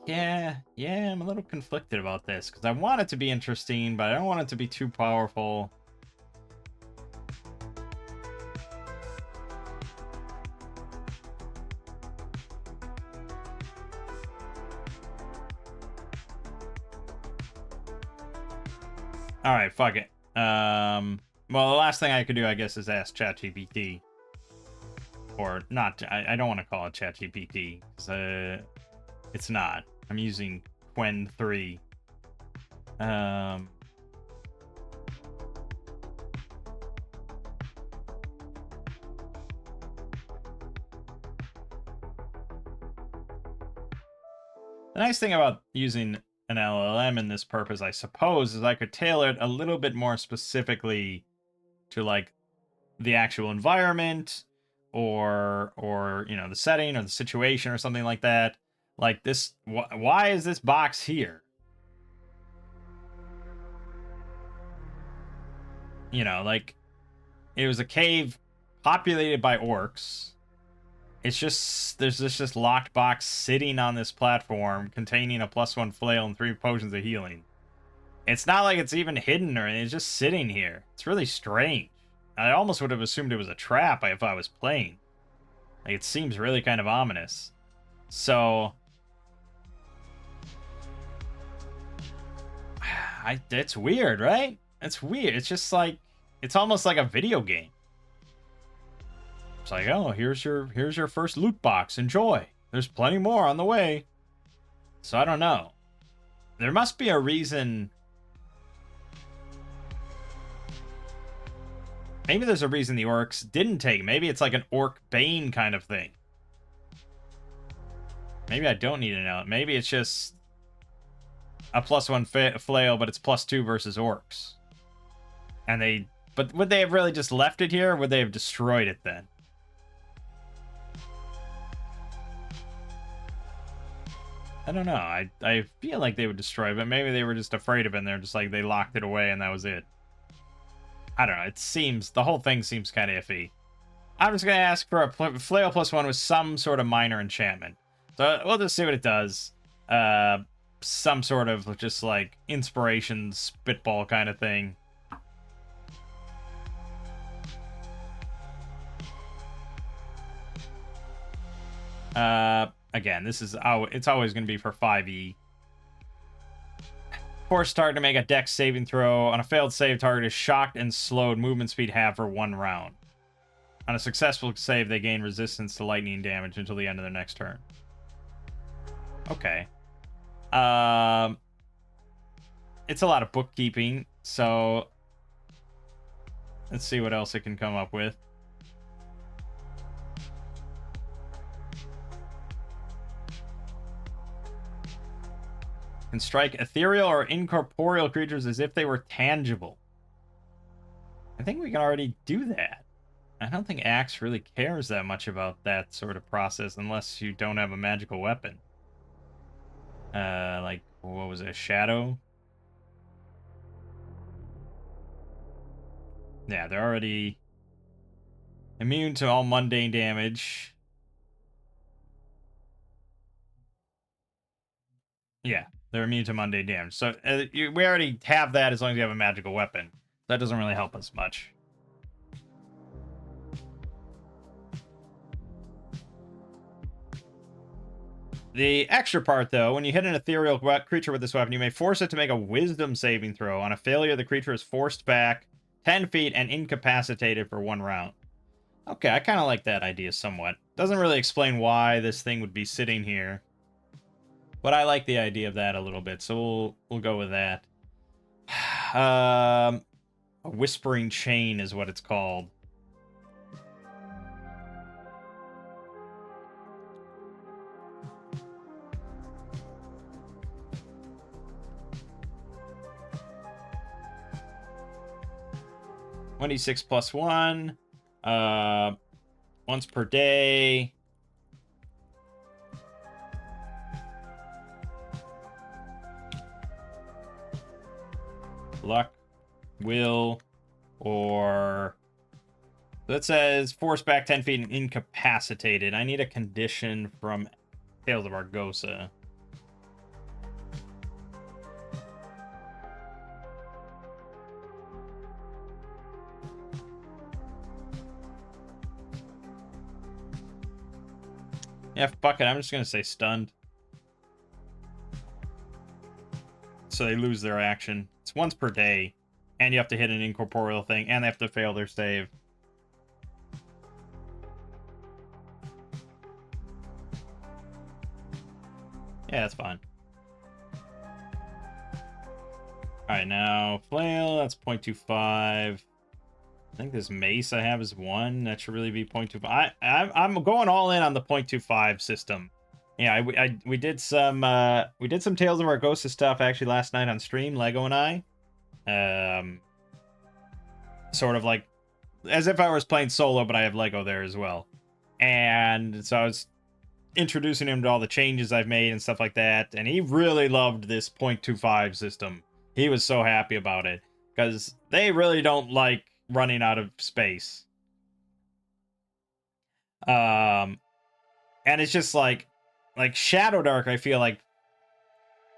Yeah, I'm a little conflicted about this, because I want it to be interesting, but I don't want it to be too powerful. Alright, fuck it. Well, the last thing I could do, I guess, is ask ChatGPT. Or not, I don't want to call it ChatGPT, because it's not. I'm using Qwen 3. The nice thing about using an LLM in this purpose, I suppose, is I could tailor it a little bit more specifically to, like, the actual environment or you know, the setting or the situation or something like that. Like this, why is this box here? You know, like, it was a cave populated by orcs. It's just, there's this locked box sitting on this platform containing a +1 flail and 3 potions of healing. It's not like it's even hidden or anything. It's just sitting here. It's really strange. I almost would have assumed it was a trap if I was playing. Like, it seems really kind of ominous. So, it's weird, right? It's weird. It's just like, it's almost like a video game. It's like, oh, here's your first loot box. Enjoy. There's plenty more on the way. So I don't know. There must be a reason. Maybe there's a reason the orcs didn't take. Maybe it's like an orc bane kind of thing. Maybe I don't need to know. Maybe it's just a +1 flail, but it's +2 versus orcs. And but would they have really just left it here, or would they have destroyed it then? I don't know. I feel like they would destroy it, but maybe they were just afraid of it, and they're just like, they locked it away, and that was it. I don't know. The whole thing seems kind of iffy. I'm just going to ask for a flail +1 with some sort of minor enchantment. So we'll just see what it does. Some sort of just like inspiration spitball kind of thing. Again, it's always going to be for 5e. Force target to make a dex saving throw. On a failed save, target is shocked and slowed. Movement speed half for 1 round. On a successful save, they gain resistance to lightning damage until the end of their next turn. Okay. It's a lot of bookkeeping, so let's see what else it can come up with. Can strike ethereal or incorporeal creatures as if they were tangible. I think we can already do that. I don't think Axe really cares that much about that sort of process unless you don't have a magical weapon. Like, what was it, Shadow? Yeah, they're already immune to all mundane damage. Yeah, they're immune to mundane damage. So we already have that as long as you have a magical weapon. That doesn't really help us much. The extra part, though, when you hit an ethereal creature with this weapon, you may force it to make a wisdom saving throw. On a failure, the creature is forced back 10 feet and incapacitated for 1 round. Okay, I kind of like that idea somewhat. Doesn't really explain why this thing would be sitting here. But I like the idea of that a little bit, so we'll go with that. A whispering chain is what it's called. (1d6 + 1). Once per day. Luck, will, or... That says force back 10 feet and incapacitated. I need a condition from Tales of Argosa. Yeah, fuck it. I'm just going to say stunned. So they lose their action. It's once per day. And you have to hit an incorporeal thing. And they have to fail their save. Yeah, that's fine. Alright, now flail. That's 0.25. I think this mace I have is 1. That should really be 0.25. I'm going all in on the 0.25 system. Yeah, we did some Tales of Argosa stuff actually last night on stream, Lego and I. Sort of like as if I was playing solo, but I have Lego there as well. And so I was introducing him to all the changes I've made and stuff like that, and he really loved this 0.25 system. He was so happy about it because they really don't like running out of space. And it's just like Shadow Dark, I feel like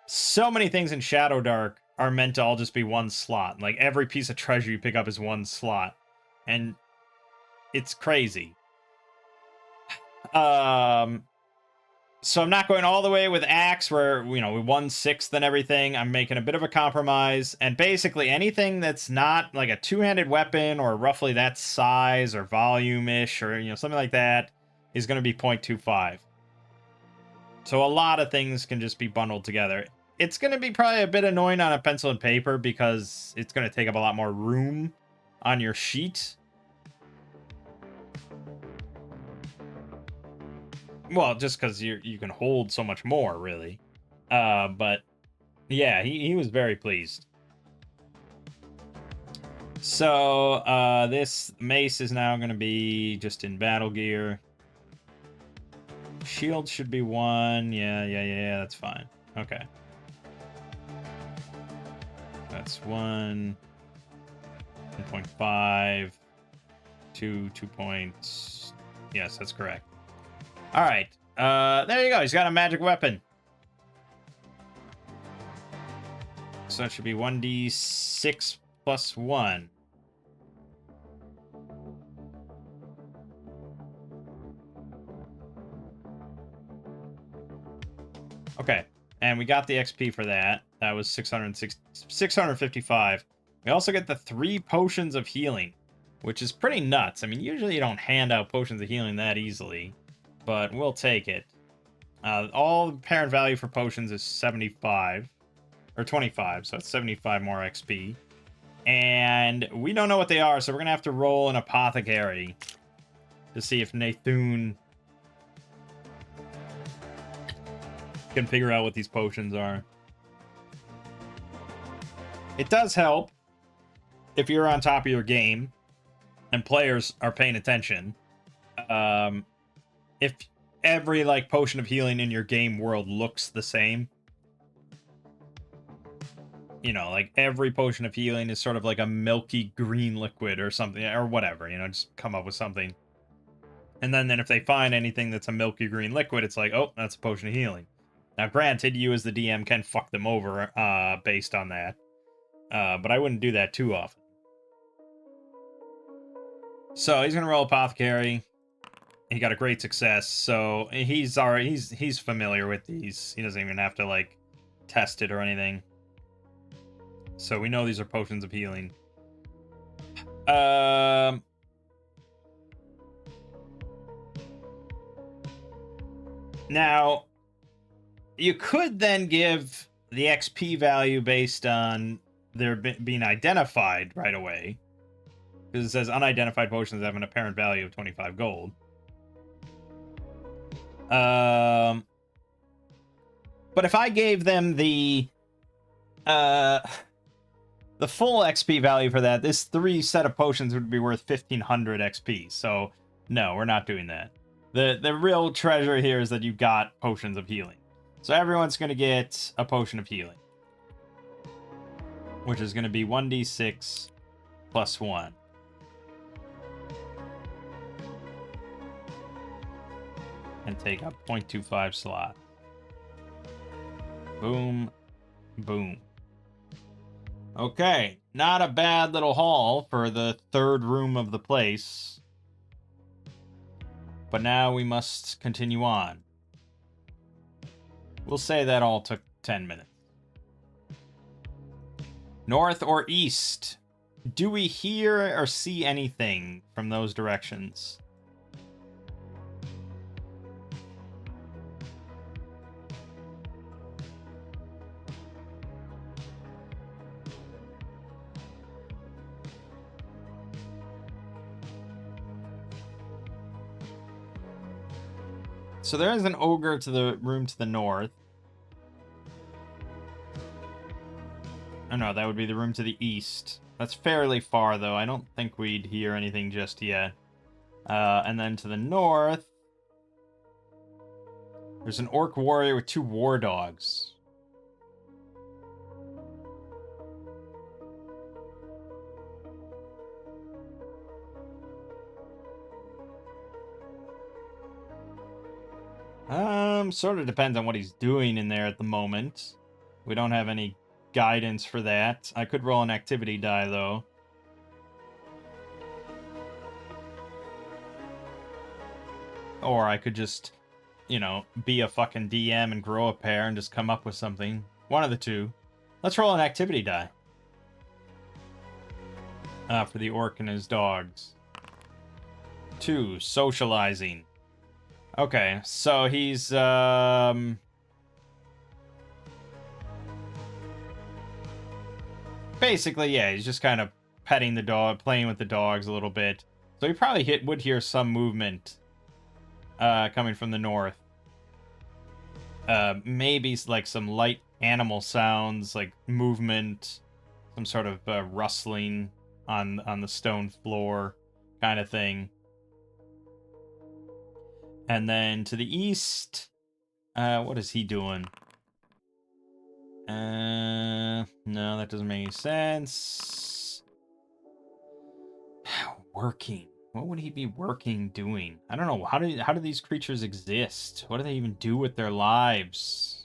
so many things in Shadow Dark are meant to all just be one slot. Like every piece of treasure you pick up is one slot. And it's crazy. So I'm not going all the way with Axe where, you know, we 1/6 and everything. I'm making a bit of a compromise. And basically anything that's not like a two-handed weapon or roughly that size or volume-ish or, you know, something like that is going to be 0.25. So a lot of things can just be bundled together. It's going to be probably a bit annoying on a pencil and paper because it's going to take up a lot more room on your sheet. Well, just because you can hold so much more, really. But yeah, he was very pleased. So this mace is now going to be just in battle gear. Shield should be 1. Yeah, that's fine. Okay. That's 1. 1.5. 2 points. Yes, that's correct. All right. There you go. He's got a magic weapon. So that should be 1d6 plus 1. Okay. And we got the XP for that. That was 655. We also get the 3 potions of healing, which is pretty nuts. I mean, usually you don't hand out potions of healing that easily, but we'll take it. All parent value for potions is 75 or 25, so it's 75 more XP. And we don't know what they are, so we're gonna have to roll an apothecary to see if Nathun can figure out what these potions are. It does help if you're on top of your game and players are paying attention. If every like potion of healing in your game world looks the same, you know, like every potion of healing is sort of like a milky green liquid or something, or whatever, you know, just come up with something. And then if they find anything that's a milky green liquid, it's like, oh, that's a potion of healing. Now, granted, you as the DM can fuck them over based on that. But I wouldn't do that too often. So he's going to roll Apothecary. He got a great success, so he's familiar with these. He doesn't even have to, like, test it or anything. So we know these are potions of healing. Now, you could then give the XP value based on their being identified right away. Because it says unidentified potions have an apparent value of 25 gold. But if I gave them the full XP value for that, this 3 set of potions would be worth 1,500 XP. So, no, we're not doing that. The real treasure here is that you got potions of healing. So everyone's going to get a potion of healing. which is going to be 1d6 plus 1. And take up 0.25 slot. Boom. Boom. Okay, not a bad little haul for the third room of the place. But now we must continue on. We'll say that all took 10 minutes. North or east? Do we hear or see anything from those directions? So there is an ogre to the room to the north. Oh no, that would be the room to the east. That's fairly far, though. I don't think we'd hear anything just yet. And then to the north, there's an orc warrior with 2 war dogs. Sort of depends on what he's doing in there at the moment. We don't have any guidance for that. I could roll an activity die, though. Or I could just, you know, be a fucking DM and grow a pair and just come up with something. One of the two. Let's roll an activity die. For the orc and his dogs. 2, socializing. Okay, so he's, basically, yeah, he's just kind of petting the dog, playing with the dogs a little bit. So he probably would hear some movement coming from the north. Maybe like some light animal sounds, like movement, some sort of rustling on the stone floor kind of thing. And then to the east, what is he doing? No, that doesn't make any sense. Working. What would he be working doing? I don't know. How do these creatures exist? What do they even do with their lives?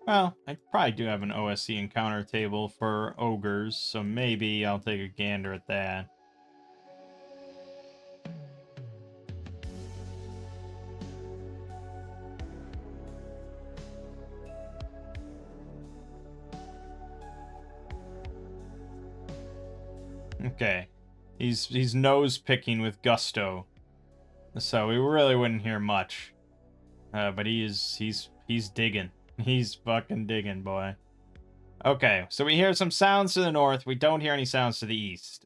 Well, I probably do have an OSC encounter table for ogres, so maybe I'll take a gander at that. Okay. He's nose picking with gusto. So we really wouldn't hear much. But he's digging. He's fucking digging, boy. Okay, so we hear some sounds to the north. We don't hear any sounds to the east.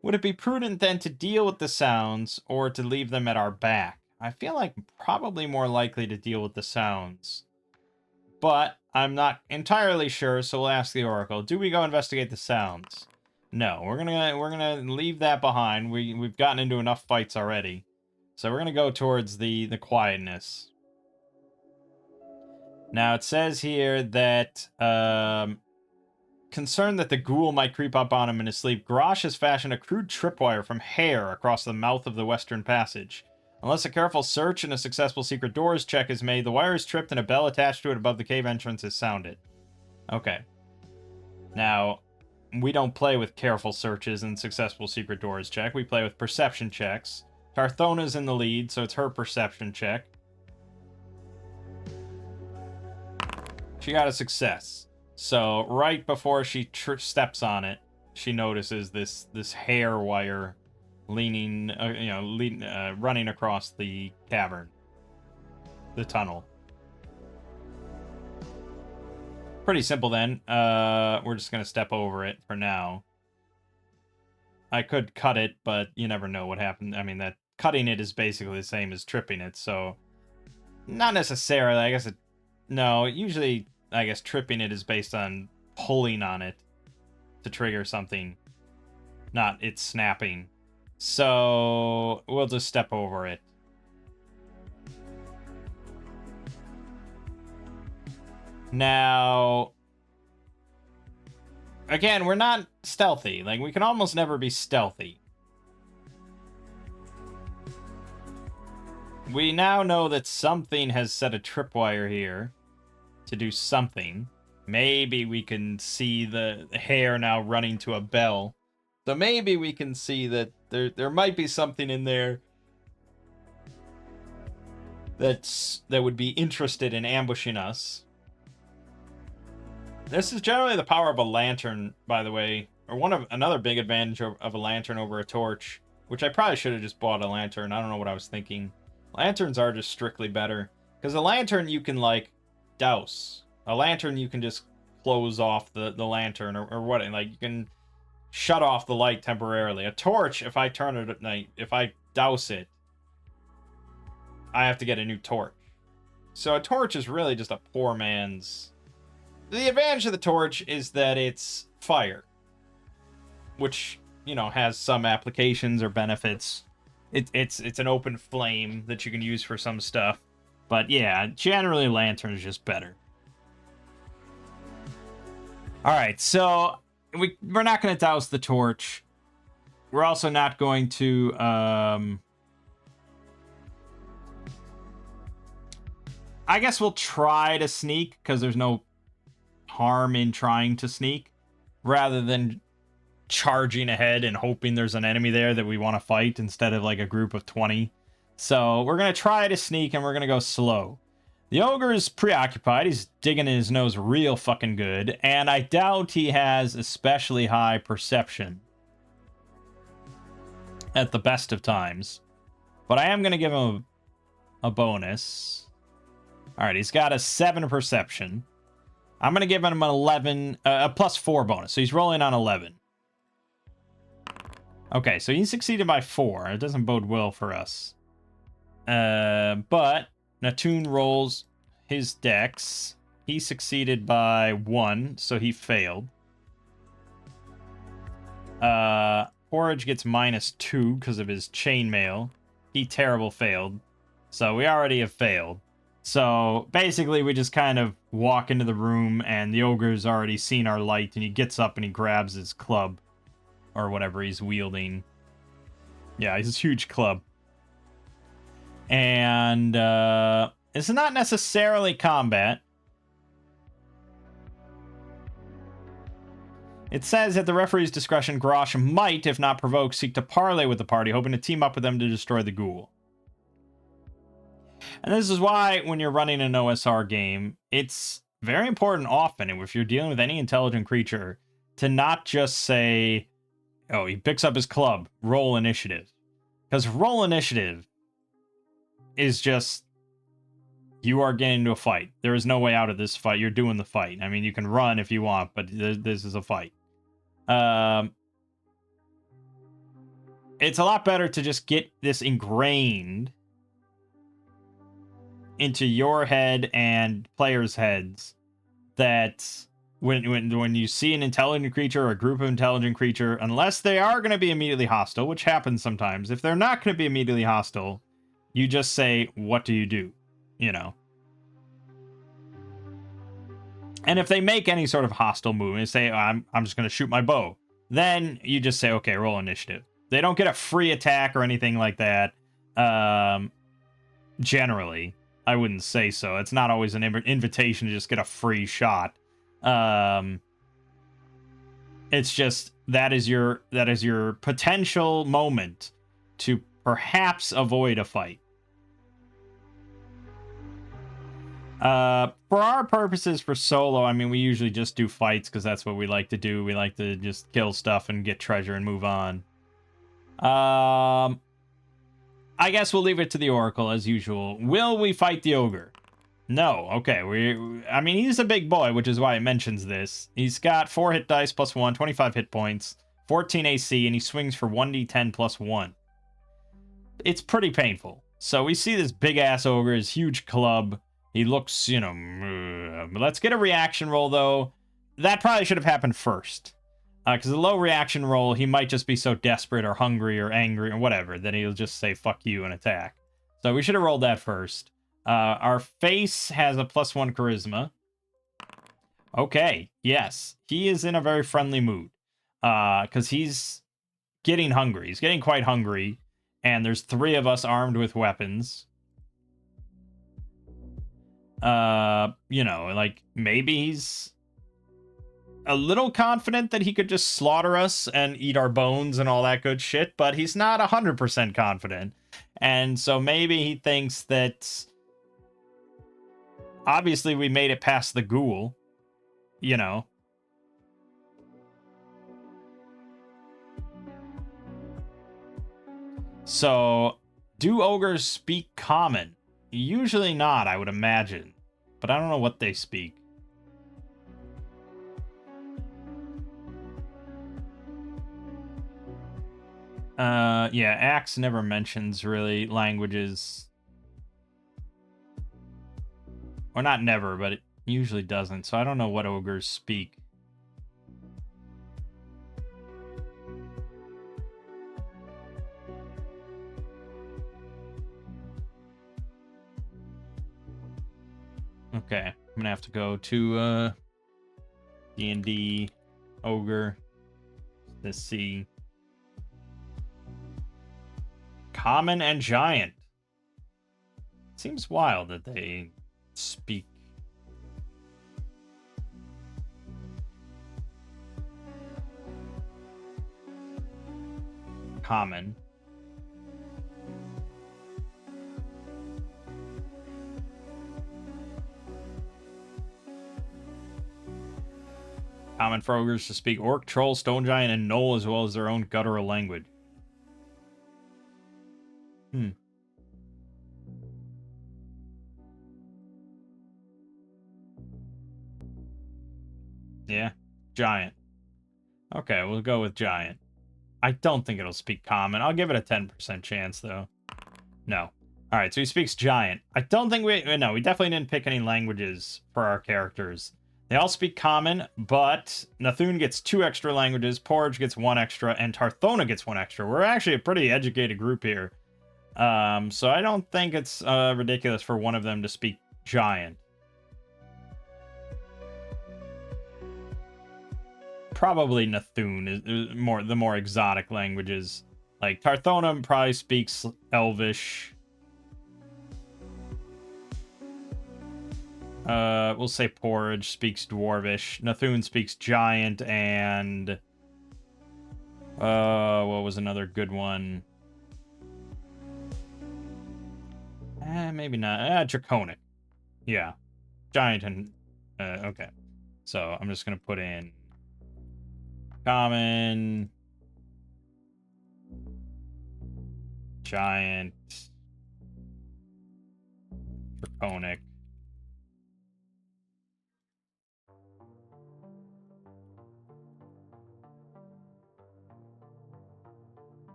Would it be prudent then to deal with the sounds or to leave them at our back? I feel like probably more likely to deal with the sounds. But I'm not entirely sure, so we'll ask the Oracle. Do we go investigate the sounds? No, we're gonna leave that behind. We've gotten into enough fights already. So we're gonna go towards the quietness. Now it says here that concerned that the ghoul might creep up on him in his sleep, Grosh has fashioned a crude tripwire from hair across the mouth of the western passage. Unless a careful search and a successful secret doors check is made, the wire is tripped and a bell attached to it above the cave entrance is sounded. Okay. Now, we don't play with careful searches and successful secret doors check. We play with perception checks. Tarthona's in the lead, so it's her perception check. She got a success. So right before she steps on it, she notices this hair wire leaning, running across the cavern, the tunnel. Pretty simple then. We're just gonna step over it for now. I could cut it, but you never know what happened. I mean, that cutting it is basically the same as tripping it, so not necessarily. I guess it No, usually, I guess, tripping it is based on pulling on it to trigger something, not it snapping. So we'll just step over it. Now, again, we're not stealthy. Like, we can almost never be stealthy. We now know that something has set a tripwire here to do something. Maybe we can see the hair now running to a bell. So maybe we can see that there might be something in there that would be interested in ambushing us. This is generally the power of a lantern, by the way, or another big advantage of a lantern over a torch, which I probably should have just bought a lantern. I don't know what I was thinking. Lanterns are just strictly better, because a lantern you can like douse. A lantern you can just close off the lantern or what, like you can shut off the light temporarily. A torch, if I turn it at night, if I douse it, I have to get a new torch. So a torch is really just a poor man's. The advantage of the torch is that it's fire, which, you know, has some applications or benefits. It's an open flame that you can use for some stuff. But yeah, generally lantern is just better. Alright, so we're not going to douse the torch. We're also not going to... I guess we'll try to sneak, because there's no harm in trying to sneak, rather than charging ahead and hoping there's an enemy there that we want to fight instead of like a group of 20. So we're going to try to sneak, and we're going to go slow. The ogre is preoccupied. He's digging in his nose real fucking good, and I doubt he has especially high perception at the best of times. But I am going to give him a bonus. Alright, he's got a 7 perception. I'm going to give him an 11, a +4 bonus, so he's rolling on 11. Okay, so he succeeded by 4. It doesn't bode well for us. But Natoon rolls his dex. He succeeded by 1, so he failed. Porridge gets -2 because of his chainmail. He terrible failed. So we already have failed. So basically we just kind of walk into the room, and the ogre's already seen our light, and he gets up and he grabs his club. Or whatever he's wielding. Yeah, he's a huge club. And it's not necessarily combat. It says at the referee's discretion, Grosh might, if not provoked, seek to parley with the party, hoping to team up with them to destroy the ghoul. And this is why, when you're running an OSR game, it's very important often, if you're dealing with any intelligent creature, to not just say, oh, he picks up his club, roll initiative. Because roll initiative is just, you are getting into a fight. There is no way out of this fight. You're doing the fight. I mean, you can run if you want, but this is a fight. It's a lot better to just get this ingrained into your head and players' heads that when you see an intelligent creature or a group of intelligent creature, unless they are going to be immediately hostile, which happens sometimes, if they're not going to be immediately hostile, you just say, what do you do? You know. And if they make any sort of hostile movement, say, oh, I'm just going to shoot my bow, then you just say, okay, roll initiative. They don't get a free attack or anything like that. Generally, I wouldn't say so. It's not always an invitation to just get a free shot. It's just that is your potential moment to perhaps avoid a fight. For our purposes for solo, I mean, we usually just do fights because that's what we like to do. We like to just kill stuff and get treasure and move on. I guess we'll leave it to the Oracle as usual. Will we fight the ogre? No. Okay. I mean, he's a big boy, which is why it mentions this. He's got 4 hit dice +1, 25 hit points, 14 AC, and he swings for 1d10 +1. It's pretty painful. So we see this big ass ogre, his huge club. He looks, you know... Let's get a reaction roll, though. That probably should have happened first. Because a low reaction roll, he might just be so desperate or hungry or angry or whatever that he'll just say, fuck you, and attack. So we should have rolled that first. Our face has a +1 charisma. Okay, yes. He is in a very friendly mood. Because he's getting hungry. He's getting quite hungry. And there's 3 of us armed with weapons. You know, like, maybe he's a little confident that he could just slaughter us and eat our bones and all that good shit, but he's not 100% confident. And so maybe he thinks that obviously we made it past the ghoul, you know. So, do ogres speak common? Usually not, I would imagine. But I don't know what they speak. Yeah, Axe never mentions, really, languages. Or not never, but it usually doesn't. So I don't know what ogres speak. Okay, I'm gonna have to go to D&D ogre to see common and giant. Seems wild that they speak. Common. Common for ogres to speak orc, troll, stone giant, and gnoll, as well as their own guttural language. Yeah, giant. Okay, we'll go with giant. I don't think it'll speak common. I'll give it a 10% chance, though. No. All right, so he speaks giant. I don't think we definitely didn't pick any languages for our characters. They all speak common, but Nathun gets 2 extra languages, Porridge gets 1 extra, and Tarthona gets 1 extra. We're actually a pretty educated group here. So I don't think it's ridiculous for one of them to speak giant. Probably Nathun is the more exotic languages. Like Tarthona probably speaks Elvish. We'll say Porridge speaks Dwarvish. Nathun speaks Giant, and what was another good one? Maybe not. Draconic. Yeah, Giant and okay. So I'm just gonna put in common, giant, draconic.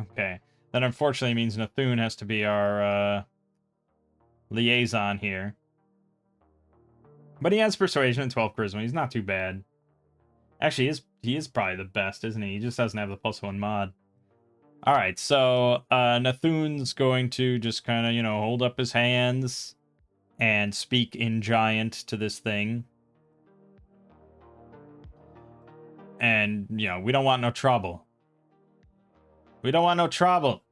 Okay. That unfortunately means Nathun has to be our liaison here. But he has persuasion and 12 charisma. He's not too bad. Actually, he is probably the best, isn't he? He just doesn't have the +1 mod. Alright, so Nathun's going to just kind of, hold up his hands and speak in giant to this thing. And, we don't want no trouble. We don't want no trouble.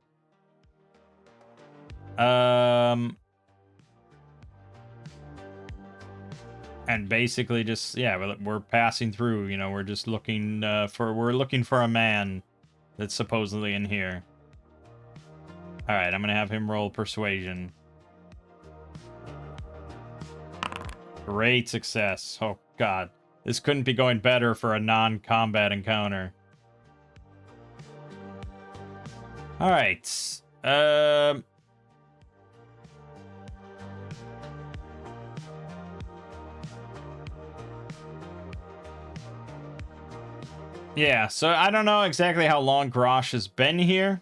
And basically just, we're passing through, we're just looking for a man that's supposedly in here. Alright, I'm gonna have him roll persuasion. Great success. Oh god. This couldn't be going better for a non-combat encounter. Alright. Yeah, so I don't know exactly how long Grosh has been here.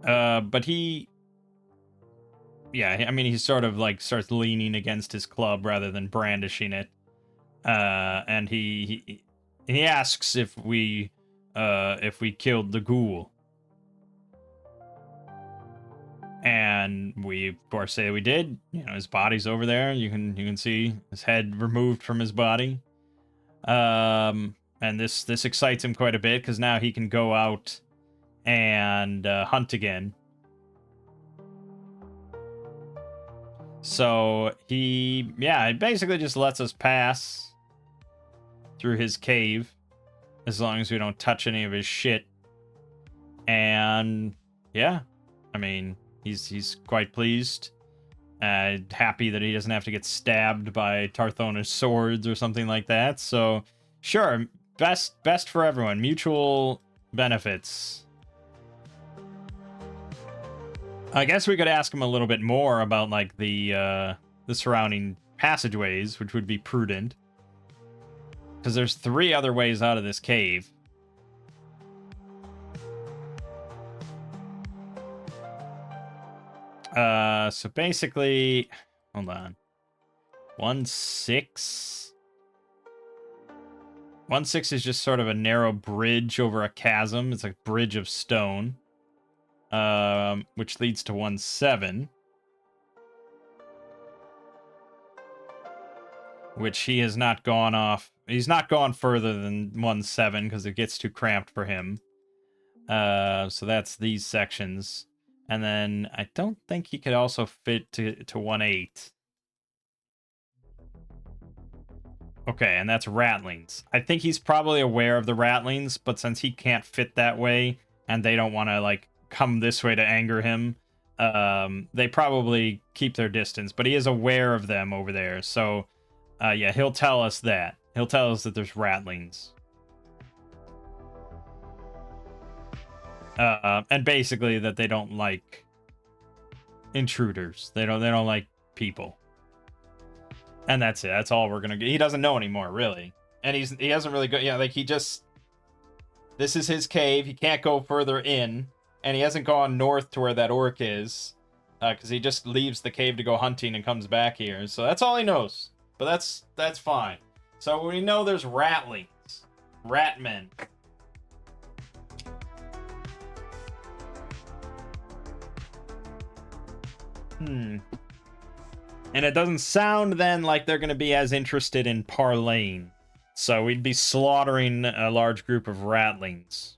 But yeah, I mean, he sort of like starts leaning against his club rather than brandishing it. And he asks if we killed the ghoul. And we of course say we did. You know, his body's over there. You can see his head removed from his body. And this excites him quite a bit because now he can go out and hunt again. So he basically just lets us pass through his cave as long as we don't touch any of his shit. And yeah, I mean, he's quite pleased. Happy that he doesn't have to get stabbed by Tarthona's swords or something like that. So sure, best for everyone. Mutual benefits. I guess we could ask him a little bit more about like the surrounding passageways, which would be prudent. Because there's 3 other ways out of this cave. So basically, hold on. 1-6. 1-6 is just sort of a narrow bridge over a chasm. It's a bridge of stone. Which leads to 1-7. Which he has not gone off. He's not gone further than 1-7 because it gets too cramped for him. So that's these sections. And then I don't think he could also fit to 1-8. Okay, and that's ratlings. I think he's probably aware of the ratlings, but since he can't fit that way, and they don't want to, like, come this way to anger him, they probably keep their distance. But he is aware of them over there, so, yeah, he'll tell us that. He'll tell us that there's ratlings. And basically that they don't like intruders. They don't like people. And that's it. That's all we're gonna get. He doesn't know anymore, really. And he hasn't really got, yeah, like he just, this is his cave. He can't go further in, and he hasn't gone north to where that orc is, because he just leaves the cave to go hunting and comes back here. So that's all he knows. But that's fine. So we know there's ratlings, ratmen. And it doesn't sound then like they're going to be as interested in parlaying. So we'd be slaughtering a large group of ratlings.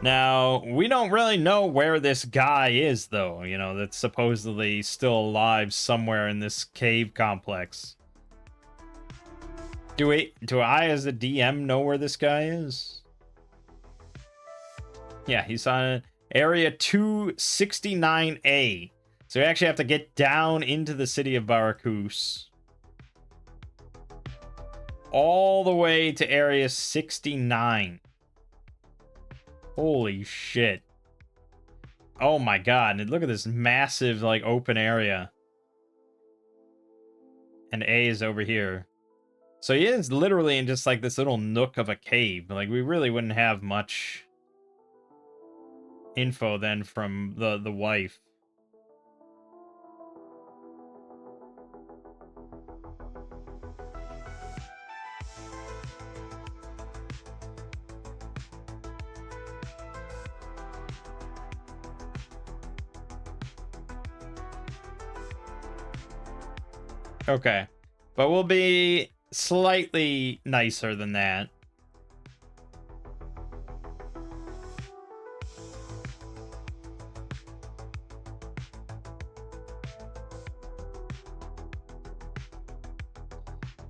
Now, we don't really know where this guy is, though, you know, that's supposedly still alive somewhere in this cave complex. Do I, as a DM, know where this guy is? Yeah, he's on area 269A. So we actually have to get down into the city of Barakus. All the way to area 69. Holy shit. Oh my god, and look at this massive, like, open area. And A is over here. So he is literally in just, like, this little nook of a cave. Like, we really wouldn't have much info then from the wife. Okay. But we'll be slightly nicer than that.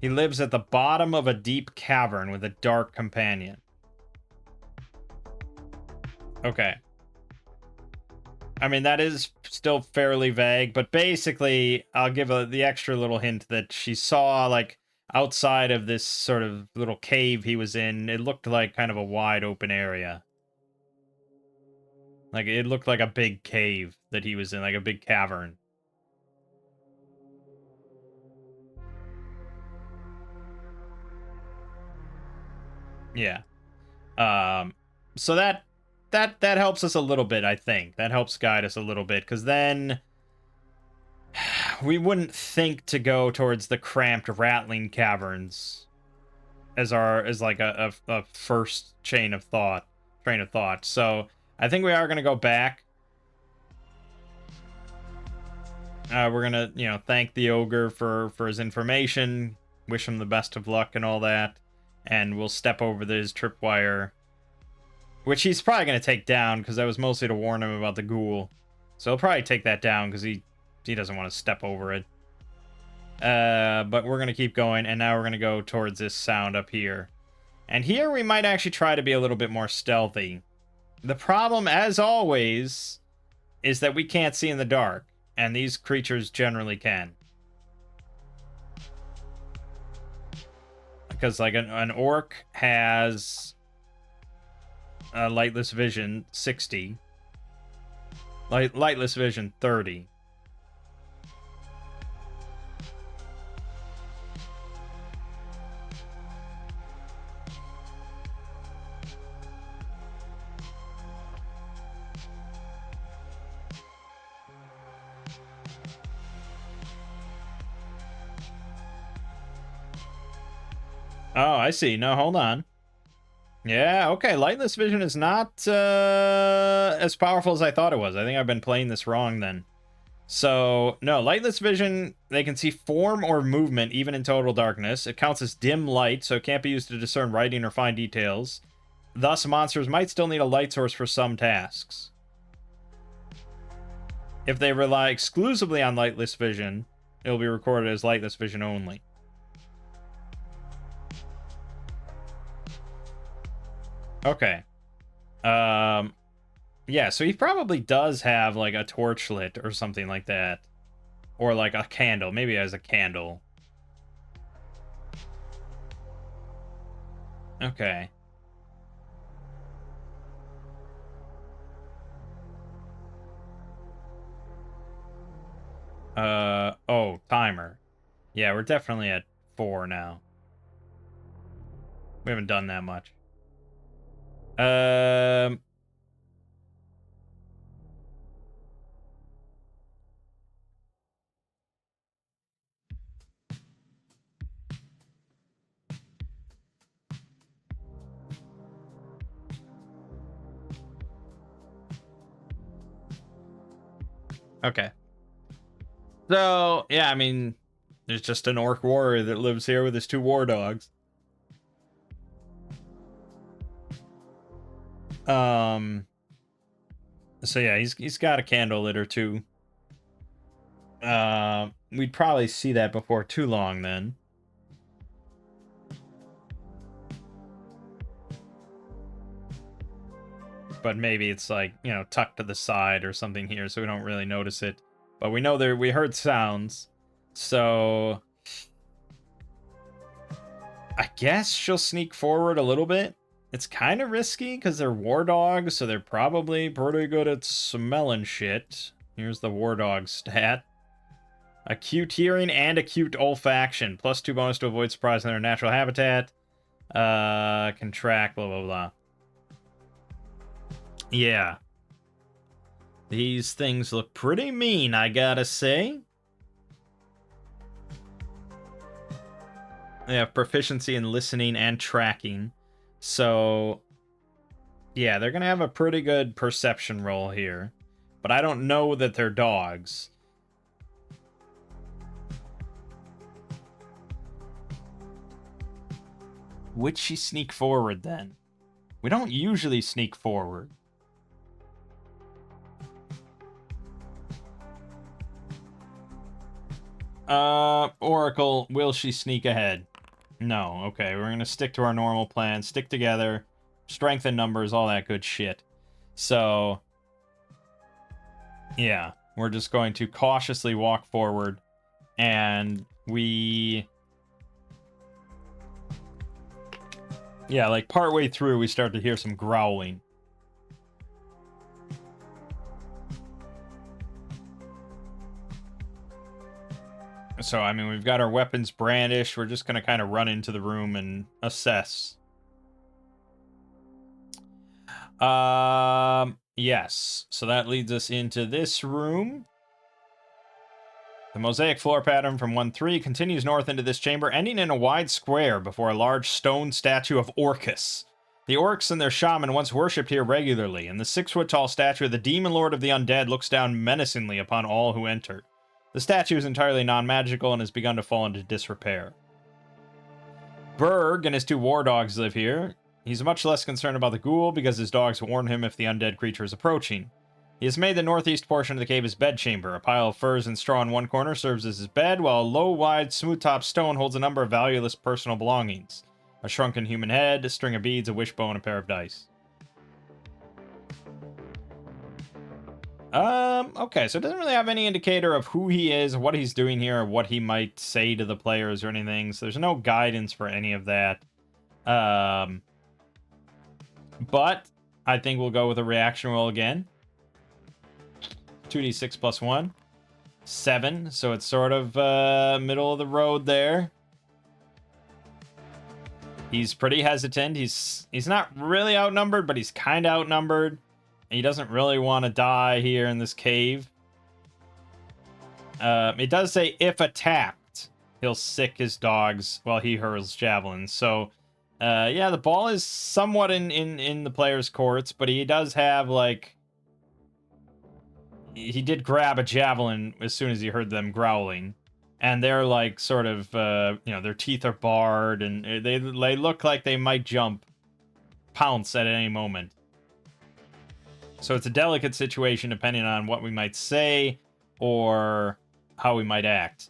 He lives at the bottom of a deep cavern with a dark companion. Okay. I mean, that is still fairly vague, but basically, I'll give the extra little hint that she saw, like, outside of this sort of little cave he was in, it looked like kind of a wide open area. Like, it looked like a big cave that he was in, like a big cavern. Yeah. So that that helps us a little bit, I think. That helps guide us a little bit, because then we wouldn't think to go towards the cramped rattling caverns as like a first train of thought. So I think we are gonna go back. We're gonna, thank the ogre for his information, wish him the best of luck and all that, and we'll step over his tripwire, which he's probably gonna take down because that was mostly to warn him about the ghoul. So he'll probably take that down because he doesn't want to step over it. But we're gonna keep going, and now we're gonna go towards this sound up here. And here we might actually try to be a little bit more stealthy. The problem, as always, is that we can't see in the dark. And these creatures generally can. Because, like, an orc has a lightless vision 60. Lightless vision 30. Oh, I see. No, hold on. Yeah, okay. Lightless vision is not as powerful as I thought it was. I think I've been playing this wrong then. So, no, lightless vision, they can see form or movement even in total darkness. It counts as dim light, so it can't be used to discern writing or fine details. Thus, monsters might still need a light source for some tasks. If they rely exclusively on lightless vision, it will be recorded as lightless vision only. Okay. Yeah, so he probably does have, like, a torch lit or something like that. Or, like, a candle. Maybe he has a candle. Okay. Oh, timer. Yeah, we're definitely at 4 now. We haven't done that much. Okay. So, yeah, I mean, there's just an orc warrior that lives here with his 2 war dogs. So yeah, he's got a candle lit or 2. We'd probably see that before too long then. But maybe it's like, tucked to the side or something here, so we don't really notice it. But we know we heard sounds. So I guess she'll sneak forward a little bit. It's kind of risky because they're war dogs, so they're probably pretty good at smelling shit. Here's the war dog stat. Acute hearing and acute olfaction. +2 bonus to avoid surprise in their natural habitat. Can track, blah, blah, blah. Yeah. These things look pretty mean, I gotta say. They have proficiency in listening and tracking. So, yeah, they're gonna have a pretty good perception roll here. But I don't know that they're dogs. Would she sneak forward then? We don't usually sneak forward. Oracle, will she sneak ahead? No, okay, we're gonna stick to our normal plan, stick together, strength in numbers, all that good shit. So, yeah, we're just going to cautiously walk forward, and yeah, like partway through, we start to hear some growling. So, I mean, we've got our weapons brandished. We're just going to kind of run into the room and assess. Yes. So that leads us into this room. The mosaic floor pattern from 1-3 continues north into this chamber, ending in a wide square before a large stone statue of Orcus. The orcs and their shaman once worshipped here regularly, and the 6-foot-tall statue of the demon lord of the undead looks down menacingly upon all who enter. The statue is entirely non-magical and has begun to fall into disrepair. Berg and his 2 war dogs live here. He's much less concerned about the ghoul because his dogs warn him if the undead creature is approaching. He has made the northeast portion of the cave his bedchamber. A pile of furs and straw in one corner serves as his bed, while a low, wide, smooth-topped stone holds a number of valueless personal belongings. A shrunken human head, a string of beads, a wishbone, and a pair of dice. Okay, so it doesn't really have any indicator of who he is, what he's doing here, or what he might say to the players or anything, so there's no guidance for any of that. But I think we'll go with a reaction roll again. 2d6 plus 1. 7, so it's sort of middle of the road there. He's pretty hesitant. He's not really outnumbered, but he's kind of outnumbered. He doesn't really want to die here in this cave. It does say if attacked, he'll sick his dogs while he hurls javelins. So, yeah, the ball is somewhat in the player's courts, but he does have, like... He did grab a javelin as soon as he heard them growling. And they're, like, sort of, their teeth are barred, and they look like they might pounce at any moment. So it's a delicate situation depending on what we might say or how we might act.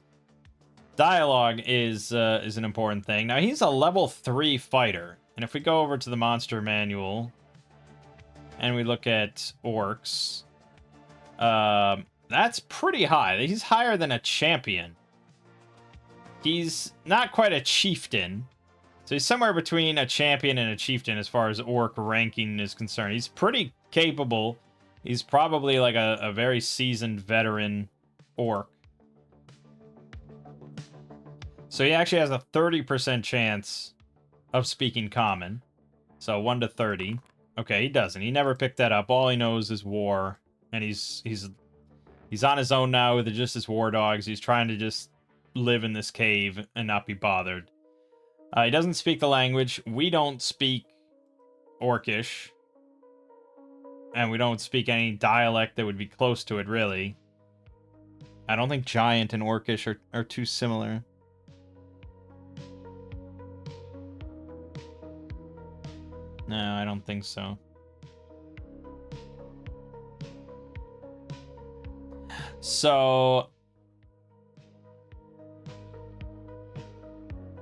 Dialogue is an important thing. Now, he's a level 3 fighter. And if we go over to the monster manual and we look at orcs, that's pretty high. He's higher than a champion. He's not quite a chieftain. So he's somewhere between a champion and a chieftain as far as orc ranking is concerned. He's pretty capable. He's probably like a very seasoned veteran orc. So he actually has a 30% chance of speaking common. So 1 to 30. Okay, he doesn't. He never picked that up. All he knows is war. And he's on his own now with just his war dogs. He's trying to just live in this cave and not be bothered. He doesn't speak the language. We don't speak Orcish. And we don't speak any dialect that would be close to it, really. I don't think Giant and Orcish are too similar. No, I don't think so. So...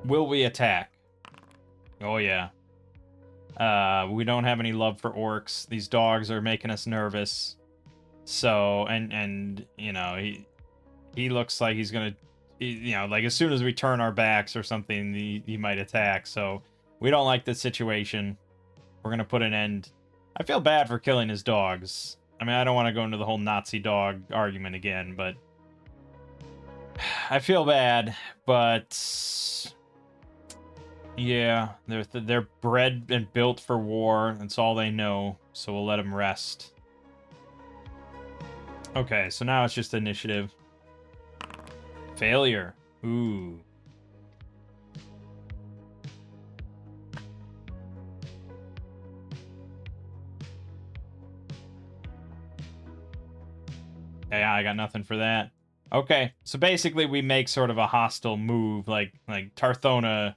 will we attack? Oh, yeah. We don't have any love for orcs. These dogs are making us nervous. So, and you know, he looks like he's gonna, like as soon as we turn our backs or something, he might attack. So, we don't like this situation. We're gonna put an end. I feel bad for killing his dogs. I mean, I don't want to go into the whole Nazi dog argument again, but I feel bad, but yeah, they're bred and built for war. That's all they know, so we'll let them rest. Okay, so now it's just initiative. Failure. Ooh. Yeah, I got nothing for that. Okay, so basically we make sort of a hostile move, like Tarthona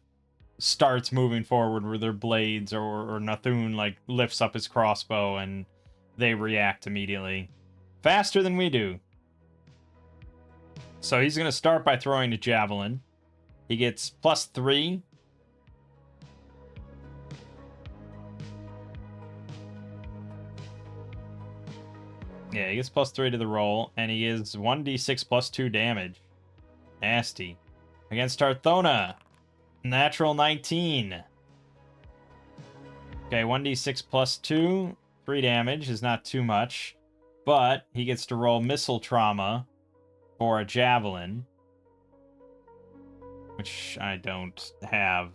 starts moving forward with their blades, or Nathun like lifts up his crossbow and they react immediately. Faster than we do. So he's going to start by throwing a javelin. He gets +3. Yeah, he gets +3 to the roll, and he is 1d6 +2 damage. Nasty. Against Tarthona. Natural 19. Okay, 1d6 +2. 3 damage is not too much. But he gets to roll missile trauma for a javelin. Which I don't have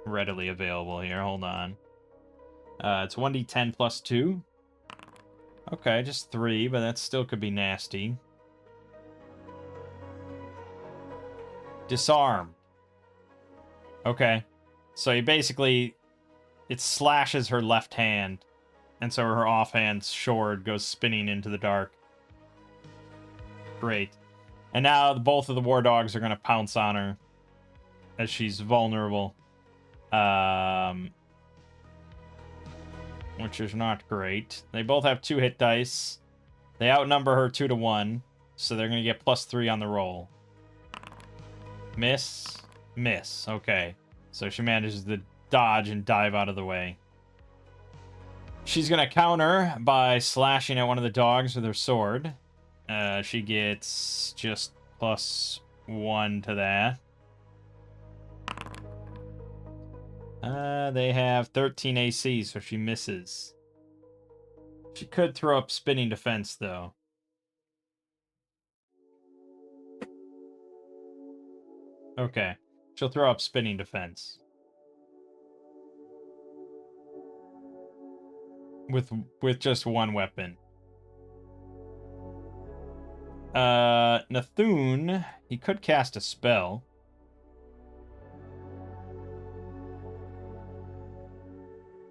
readily available here. Hold on. It's 1d10 plus 2. Okay, just 3, but that still could be nasty. Disarm. Okay. So he basically... It slashes her left hand, and so her offhand sword goes spinning into the dark. Great. And now both of the war dogs are going to pounce on her as she's vulnerable. Which is not great. They both have 2 hit dice. They outnumber her 2 to 1, so they're going to get +3 on the roll. Miss. Miss. Okay. So she manages to dodge and dive out of the way. She's going to counter by slashing at one of the dogs with her sword. She gets just +1 to that. They have 13 AC, so she misses. She could throw up spinning defense, though. Okay. She'll throw up spinning defense. With just one weapon. Nathun, he could cast a spell.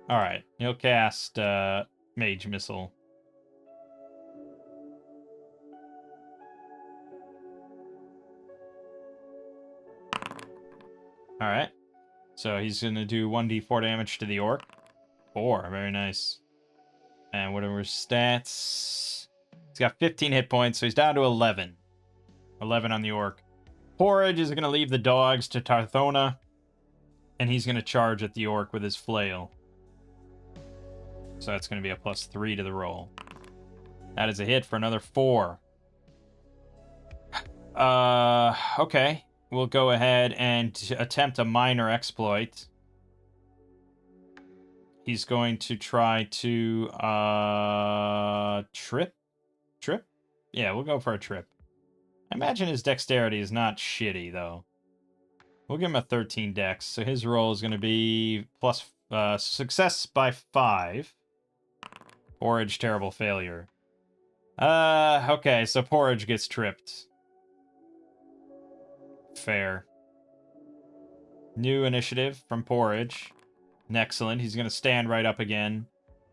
Alright, he'll cast Mage Missile. Alright. So he's going to do 1d4 damage to the orc. 4, very nice. And whatever his stats... He's got 15 hit points, so he's down to 11. 11 on the orc. Porridge is going to leave the dogs to Tarthona, and he's going to charge at the orc with his flail. So that's going to be a +3 to the roll. That is a hit for another 4. Okay. We'll go ahead and attempt a minor exploit. He's going to try to, trip? Trip? Yeah, we'll go for a trip. I imagine his dexterity is not shitty, though. We'll give him a 13 dex, so his roll is going to be success by 5. Porridge, terrible failure. Okay, so Porridge gets tripped. Fair. New initiative from Porridge. Excellent. He's going to stand right up again,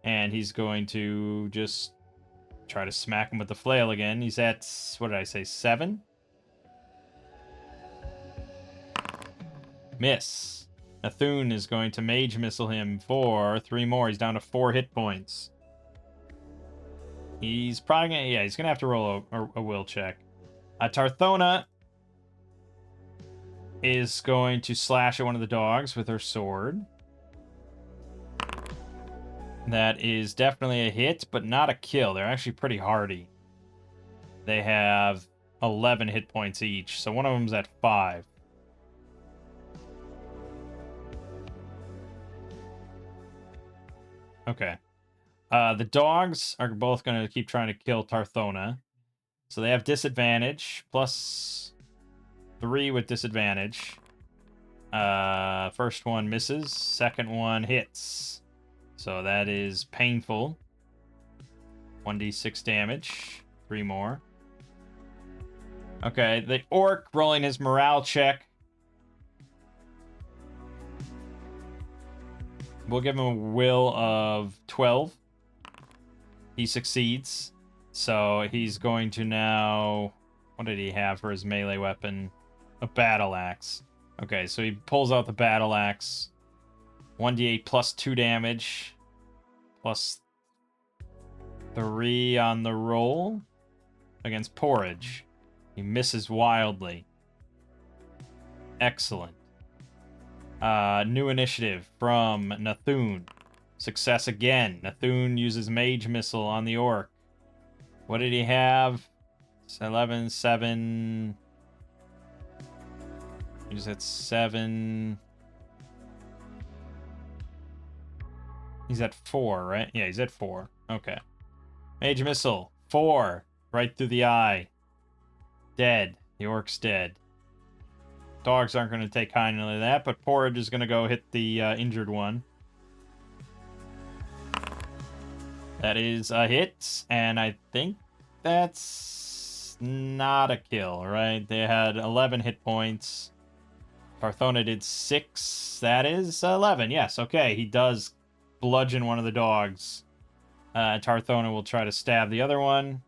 and he's going to just try to smack him with the flail again. He's at, what did I say, 7? Miss. Nathun is going to Mage Missile him for 3 more. He's down to 4 hit points. He's probably going to, yeah, he's going to have to roll a will check. Tarthona is going to slash at one of the dogs with her sword. That is definitely a hit, but not a kill. They're actually pretty hardy. They have 11 hit points each, so one of them's at 5. Okay. The dogs are both going to keep trying to kill Tarthona. So they have disadvantage, +3 with disadvantage. First one misses, second one hits. So that is painful. 1d6 damage. 3 more. Okay, the orc rolling his morale check. We'll give him a will of 12. He succeeds. So he's going to now... What did he have for his melee weapon? A battle axe. Okay, so he pulls out the battle axe. 1d8 +2 damage. +3 on the roll. Against Porridge. He misses wildly. Excellent. New initiative from Nathun. Success again. Nathun uses Mage Missile on the orc. What did he have? 11, 7... He's at 7... He's at 4, right? Yeah, he's at 4. Okay. Mage Missile. 4. Right through the eye. Dead. The orc's dead. Dogs aren't going to take kindly to that, but Porridge is going to go hit the injured one. That is a hit, and I think that's not a kill, right? They had 11 hit points. Tarthona did 6. That is 11. Yes, okay. He does bludgeon one of the dogs. Tarthona will try to stab the other one.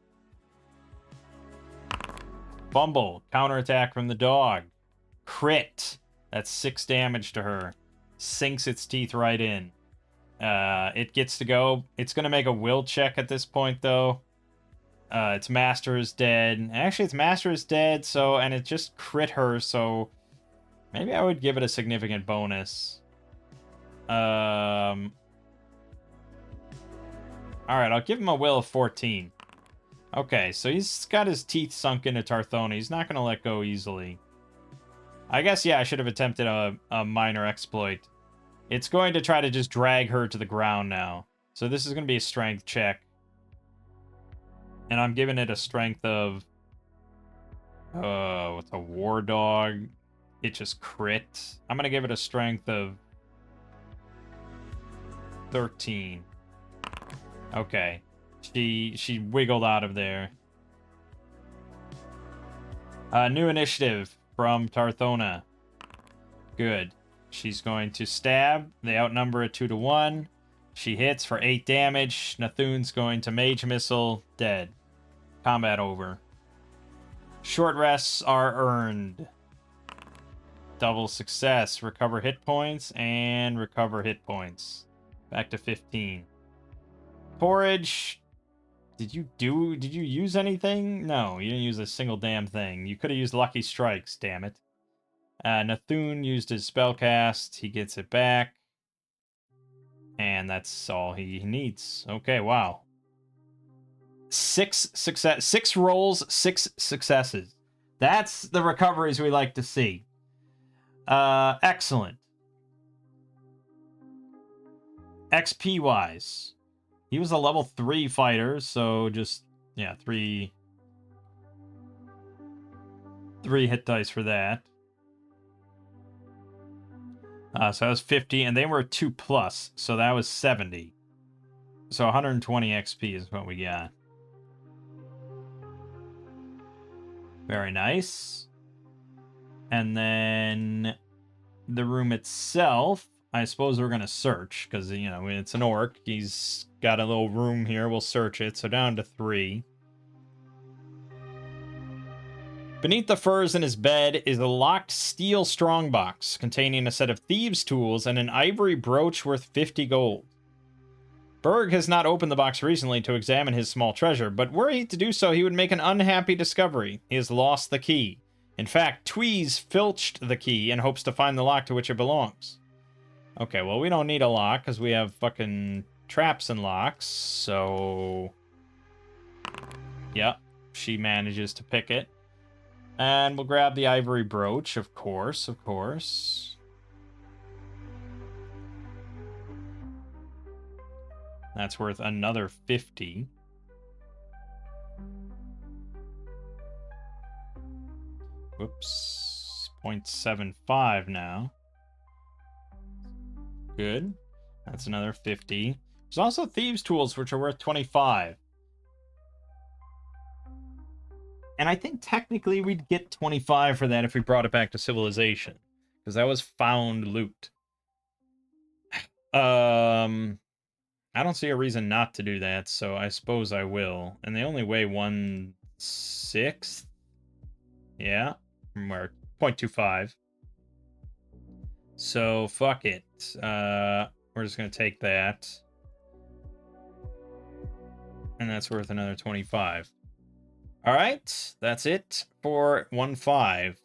Fumble. Counterattack from the dog. Crit. That's 6 damage to her. Sinks its teeth right in. It gets to go. It's going to make a will check at this point, though. Its master is dead. Actually, its master is dead, so... And it just crit her, so... Maybe I would give it a significant bonus. Alright, I'll give him a will of 14. Okay, so he's got his teeth sunk into Tarthona. He's not going to let go easily. I guess, yeah, I should have attempted a minor exploit. It's going to try to just drag her to the ground now. So this is going to be a strength check. And I'm giving it a strength of... what's a war dog? It just crit. I'm going to give it a strength of 13. Okay. She wiggled out of there. New initiative from Tarthona. Good. She's going to stab. They outnumber it 2-1. She hits for 8 damage. Nathun's going to mage missile. Dead. Combat over. Short rests are earned. Double success. Recover hit points and recover hit points. Back to 15. Porridge. Did you use anything? No, you didn't use a single damn thing. You could have used Lucky Strikes, damn it. Nathun used his spellcast. He gets it back. And that's all he needs. Okay, wow. 6 rolls, 6 successes. That's the recoveries we like to see. Excellent. XP wise, he was a level 3 fighter, so just, yeah, 3 hit dice for that. So that was 50, and they were 2+, so that was 70. So 120 XP is what we got. Very nice. And then the room itself, I suppose we're going to search, because, you know, it's an orc. He's got a little room here. We'll search it. So down to 3. Beneath the furs in his bed is a locked steel strongbox containing a set of thieves' tools and an ivory brooch worth 50 gold. Berg has not opened the box recently to examine his small treasure, but were he to do so, he would make an unhappy discovery. He has lost the key. In fact, Tweez filched the key and hopes to find the lock to which it belongs. Okay, well, we don't need a lock because we have fucking traps and locks, so... Yep, she manages to pick it. And we'll grab the ivory brooch, of course, of course. That's worth another 50. Whoops. 0.75 now. Good. That's another 50. There's also thieves' tools, which are worth 25. And I think technically we'd get 25 for that if we brought it back to civilization. Because that was found loot. I don't see a reason not to do that, so I suppose I will. And they only weigh 1/6. Yeah. From where? 0.25. So, fuck it. We're just going to take that. And that's worth another 25. Alright, that's it for 1/5.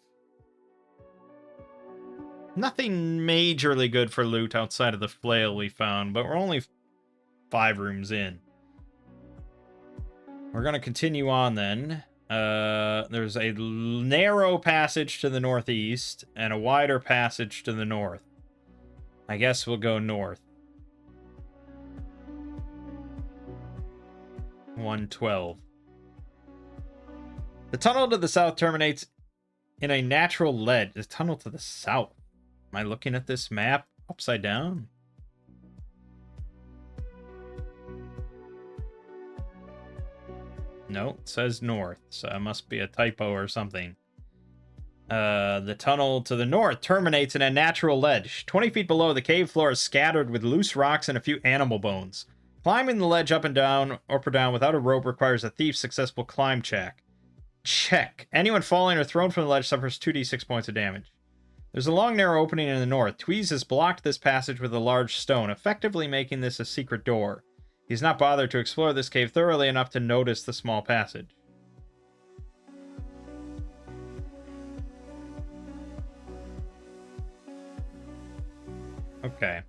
Nothing majorly good for loot outside of the flail we found, but we're only 5 rooms in. We're going to continue on then. There's a narrow passage to the northeast and a wider passage to the north. I guess we'll go north. 112. The tunnel to the south terminates in a natural ledge. The tunnel to the south. Am I looking at this map upside down? No, it says north, so it must be a typo or something. The tunnel to the north terminates in a natural ledge. 20 feet below, the cave floor is scattered with loose rocks and a few animal bones. Climbing the ledge up or down without a rope requires a thief's successful climb check. Anyone falling or thrown from the ledge suffers 2d6 points of damage. There's a long, narrow opening in the north. Tweez has blocked this passage with a large stone, effectively making this a secret door. He's not bothered to explore this cave thoroughly enough to notice the small passage. Okay.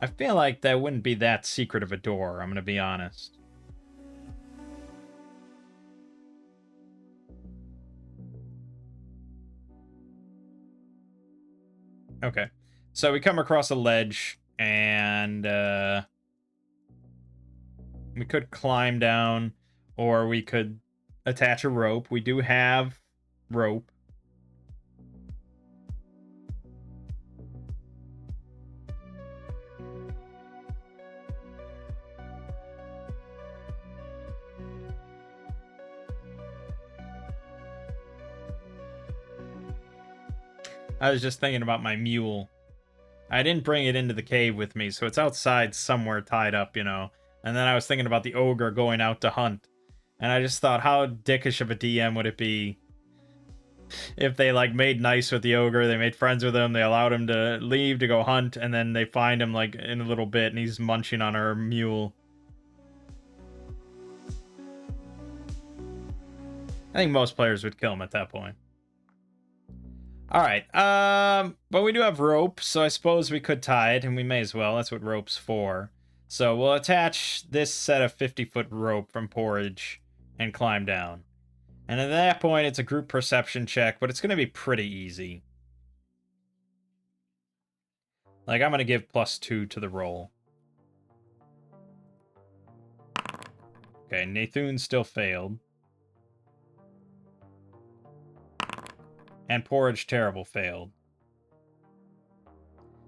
I feel like that wouldn't be that secret of a door, I'm gonna be honest. Okay. So we come across a ledge, and we could climb down, or we could attach a rope. We do have rope. I was just thinking about my mule. I didn't bring it into the cave with me, so it's outside somewhere tied up, you know. And then I was thinking about the ogre going out to hunt. And I just thought, how dickish of a DM would it be if they, like, made nice with the ogre, they made friends with him, they allowed him to leave to go hunt, and then they find him, like, in a little bit, and he's munching on our mule. I think most players would kill him at that point. Alright, but we do have rope, so I suppose we could tie it, and we may as well. That's what rope's for. So we'll attach this set of 50-foot rope from Porridge and climb down. And at that point, it's a group perception check, but it's going to be pretty easy. Like, I'm going to give +2 to the roll. Okay, Nathun still failed. And Porridge Terrible failed.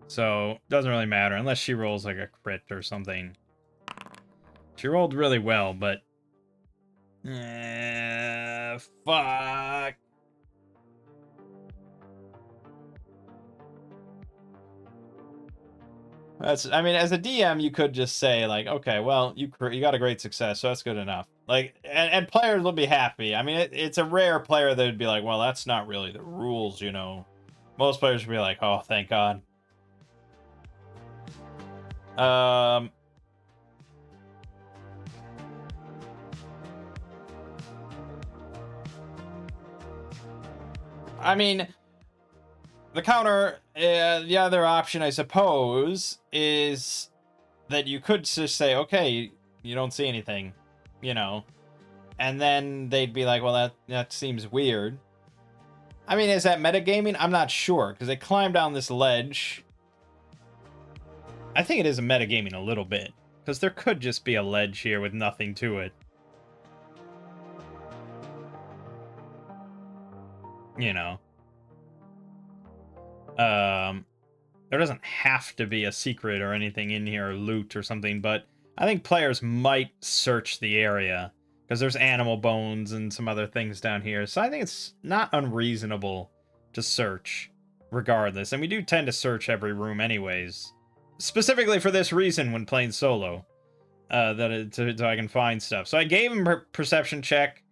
So, doesn't really matter, unless she rolls like a crit or something. She rolled really well, but... fuck. I mean, as a DM, you could just say, like, okay, well, you got a great success, so that's good enough. Like, and players will be happy. I mean, it's a rare player that would be like, well, that's not really the rules, you know. Most players would be like, oh, thank God. I mean, the counter, the other option, I suppose, is that you could just say, okay, you don't see anything, you know, and then they'd be like, well, that seems weird. I mean, is that metagaming? I'm not sure, because they climb down this ledge. I think it is a metagaming a little bit, because there could just be a ledge here with nothing to it. You know. There doesn't have to be a secret or anything in here, or loot or something, but I think players might search the area, because there's animal bones and some other things down here, so I think it's not unreasonable to search, regardless. And we do tend to search every room anyways. Specifically for this reason when playing solo, so I can find stuff. So I gave him a perception check,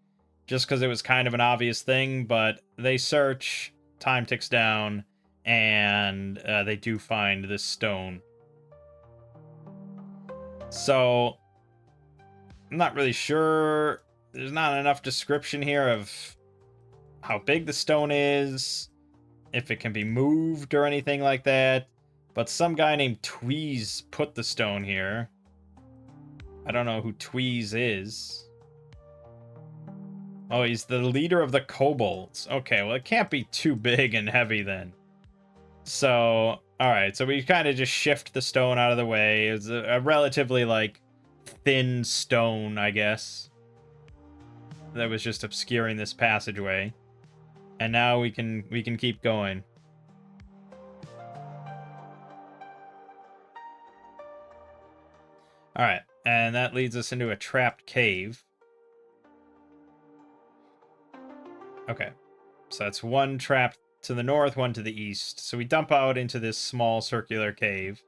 just because it was kind of an obvious thing, but they search, time ticks down, and they do find this stone. So, I'm not really sure. There's not enough description here of how big the stone is, if it can be moved or anything like that. But some guy named Tweez put the stone here. I don't know who Tweez is. Oh, he's the leader of the kobolds. Okay, well, it can't be too big and heavy then. So, alright, so we kind of just shift the stone out of the way. It's a relatively, like, thin stone, I guess, that was just obscuring this passageway. And now we can keep going. Alright, and that leads us into a trapped cave. Okay. So that's one trap to the north, one to the east. So we dump out into this small circular cave.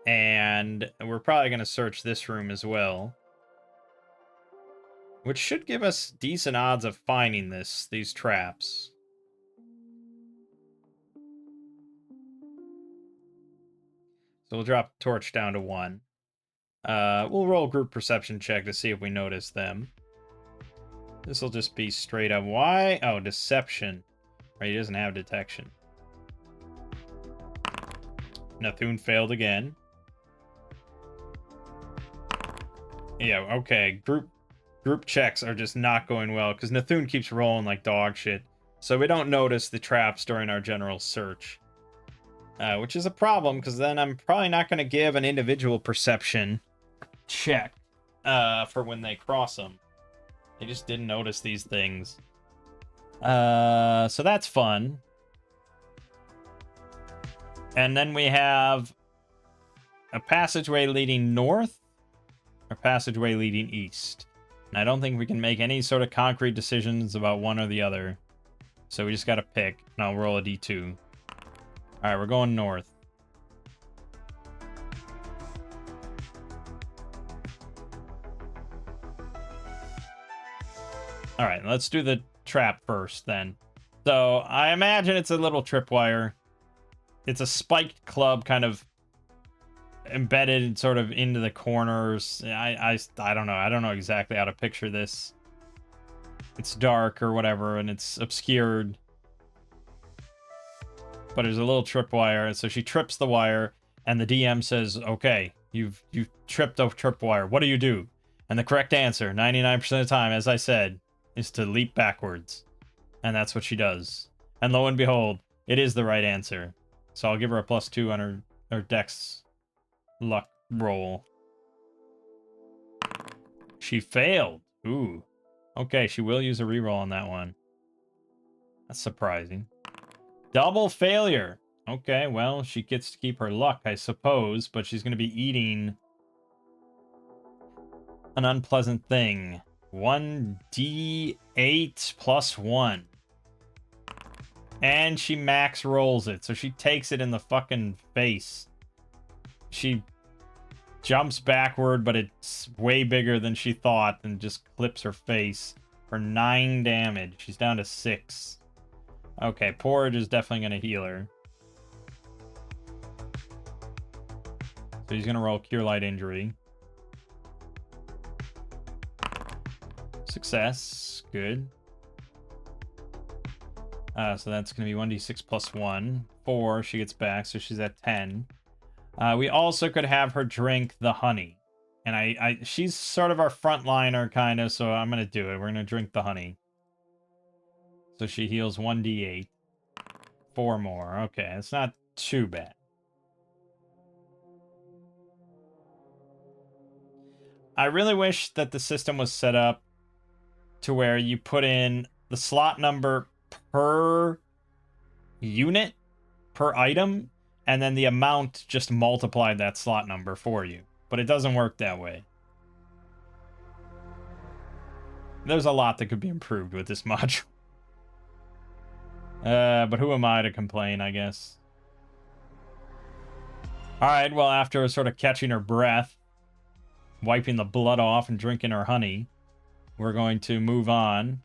And we're probably going to search this room as well. Which should give us decent odds of finding these traps. So we'll drop torch down to 1. We'll roll group perception check to see if we notice them. This will just be straight up. Why? Oh, deception. Right, he doesn't have detection. Nathun failed again. Yeah, okay. Group checks are just not going well because Nathun keeps rolling like dog shit. So we don't notice the traps during our general search. Which is a problem because then I'm probably not going to give an individual perception check for when they cross them. They just didn't notice these things. So that's fun. And then we have a passageway leading north, or passageway leading east. And I don't think we can make any sort of concrete decisions about one or the other. So we just got to pick. And I'll roll a d2. All right, we're going north. All right, let's do the trap first then. So I imagine it's a little tripwire. It's a spiked club kind of embedded sort of into the corners. I don't know. I don't know exactly how to picture this. It's dark or whatever, and it's obscured. But there's a little tripwire, so she trips the wire, and the DM says, okay, you've tripped a tripwire. What do you do? And the correct answer, 99% of the time, as I said, is to leap backwards. And that's what she does. And lo and behold, it is the right answer. So I'll give her a +2 on her dex luck roll. She failed. Ooh. Okay, she will use a reroll on that one. That's surprising. Double failure. Okay, well, she gets to keep her luck, I suppose, but she's going to be eating an unpleasant thing. 1d8 +1. And she max rolls it, so she takes it in the fucking face. She jumps backward, but it's way bigger than she thought and just clips her face for 9 damage. She's down to 6. Okay, Porridge is definitely going to heal her. So he's going to roll Cure Light Injury. Success. Good. So that's going to be 1d6 +1. 4, she gets back, so she's at 10. We also could have her drink the honey. And she's sort of our frontliner, kind of, so I'm going to do it. We're going to drink the honey. So she heals 1d8. 4 more. Okay, it's not too bad. I really wish that the system was set up to where you put in the slot number per unit, per item, and then the amount just multiplied that slot number for you. But it doesn't work that way. There's a lot that could be improved with this module. But who am I to complain, I guess? Alright, well, after sort of catching her breath, wiping the blood off and drinking her honey, we're going to move on.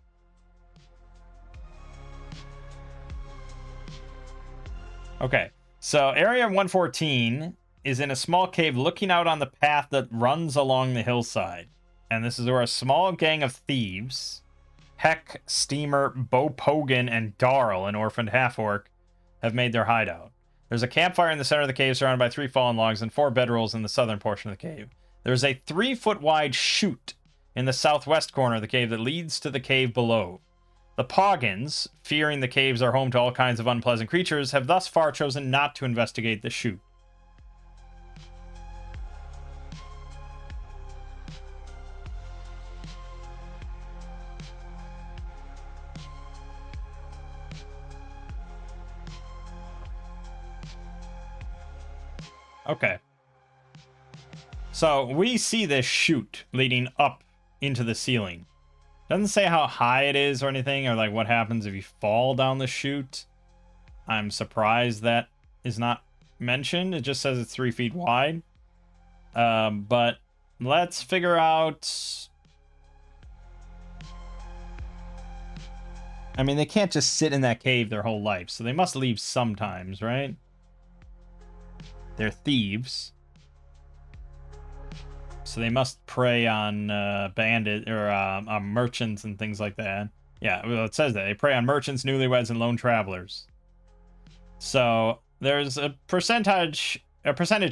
Okay, so Area 114 is in a small cave looking out on the path that runs along the hillside. And this is where a small gang of thieves, Heck, Steamer, Bo Pogan, and Darl, an orphaned half-orc, have made their hideout. There's a campfire in the center of the cave surrounded by 3 fallen logs and 4 bedrolls in the southern portion of the cave. There's a 3-foot-wide chute in the southwest corner of the cave that leads to the cave below. The Poggins, fearing the caves are home to all kinds of unpleasant creatures, have thus far chosen not to investigate the chute. Okay. So we see this chute leading up into the ceiling. Doesn't say how high it is or anything, or like what happens if you fall down the chute. I'm surprised that is not mentioned. It just says it's 3 feet wide. But let's figure out... I mean, they can't just sit in that cave their whole life, so they must leave sometimes, right? They're thieves. So they must prey on bandit or merchants and things like that. Yeah, well, it says that. They prey on merchants, newlyweds, and lone travelers. So there's a percentage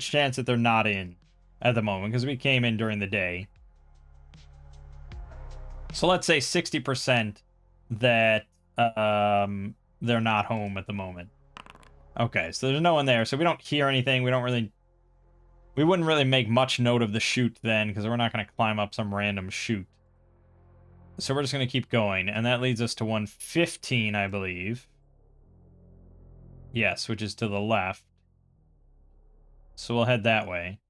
chance that they're not in at the moment, because we came in during the day. So let's say 60% that they're not home at the moment. Okay, so there's no one there, so we don't hear anything. We wouldn't really make much note of the chute then, because we're not going to climb up some random chute. So we're just going to keep going, and that leads us to 115, I believe. Yes, which is to the left. So we'll head that way.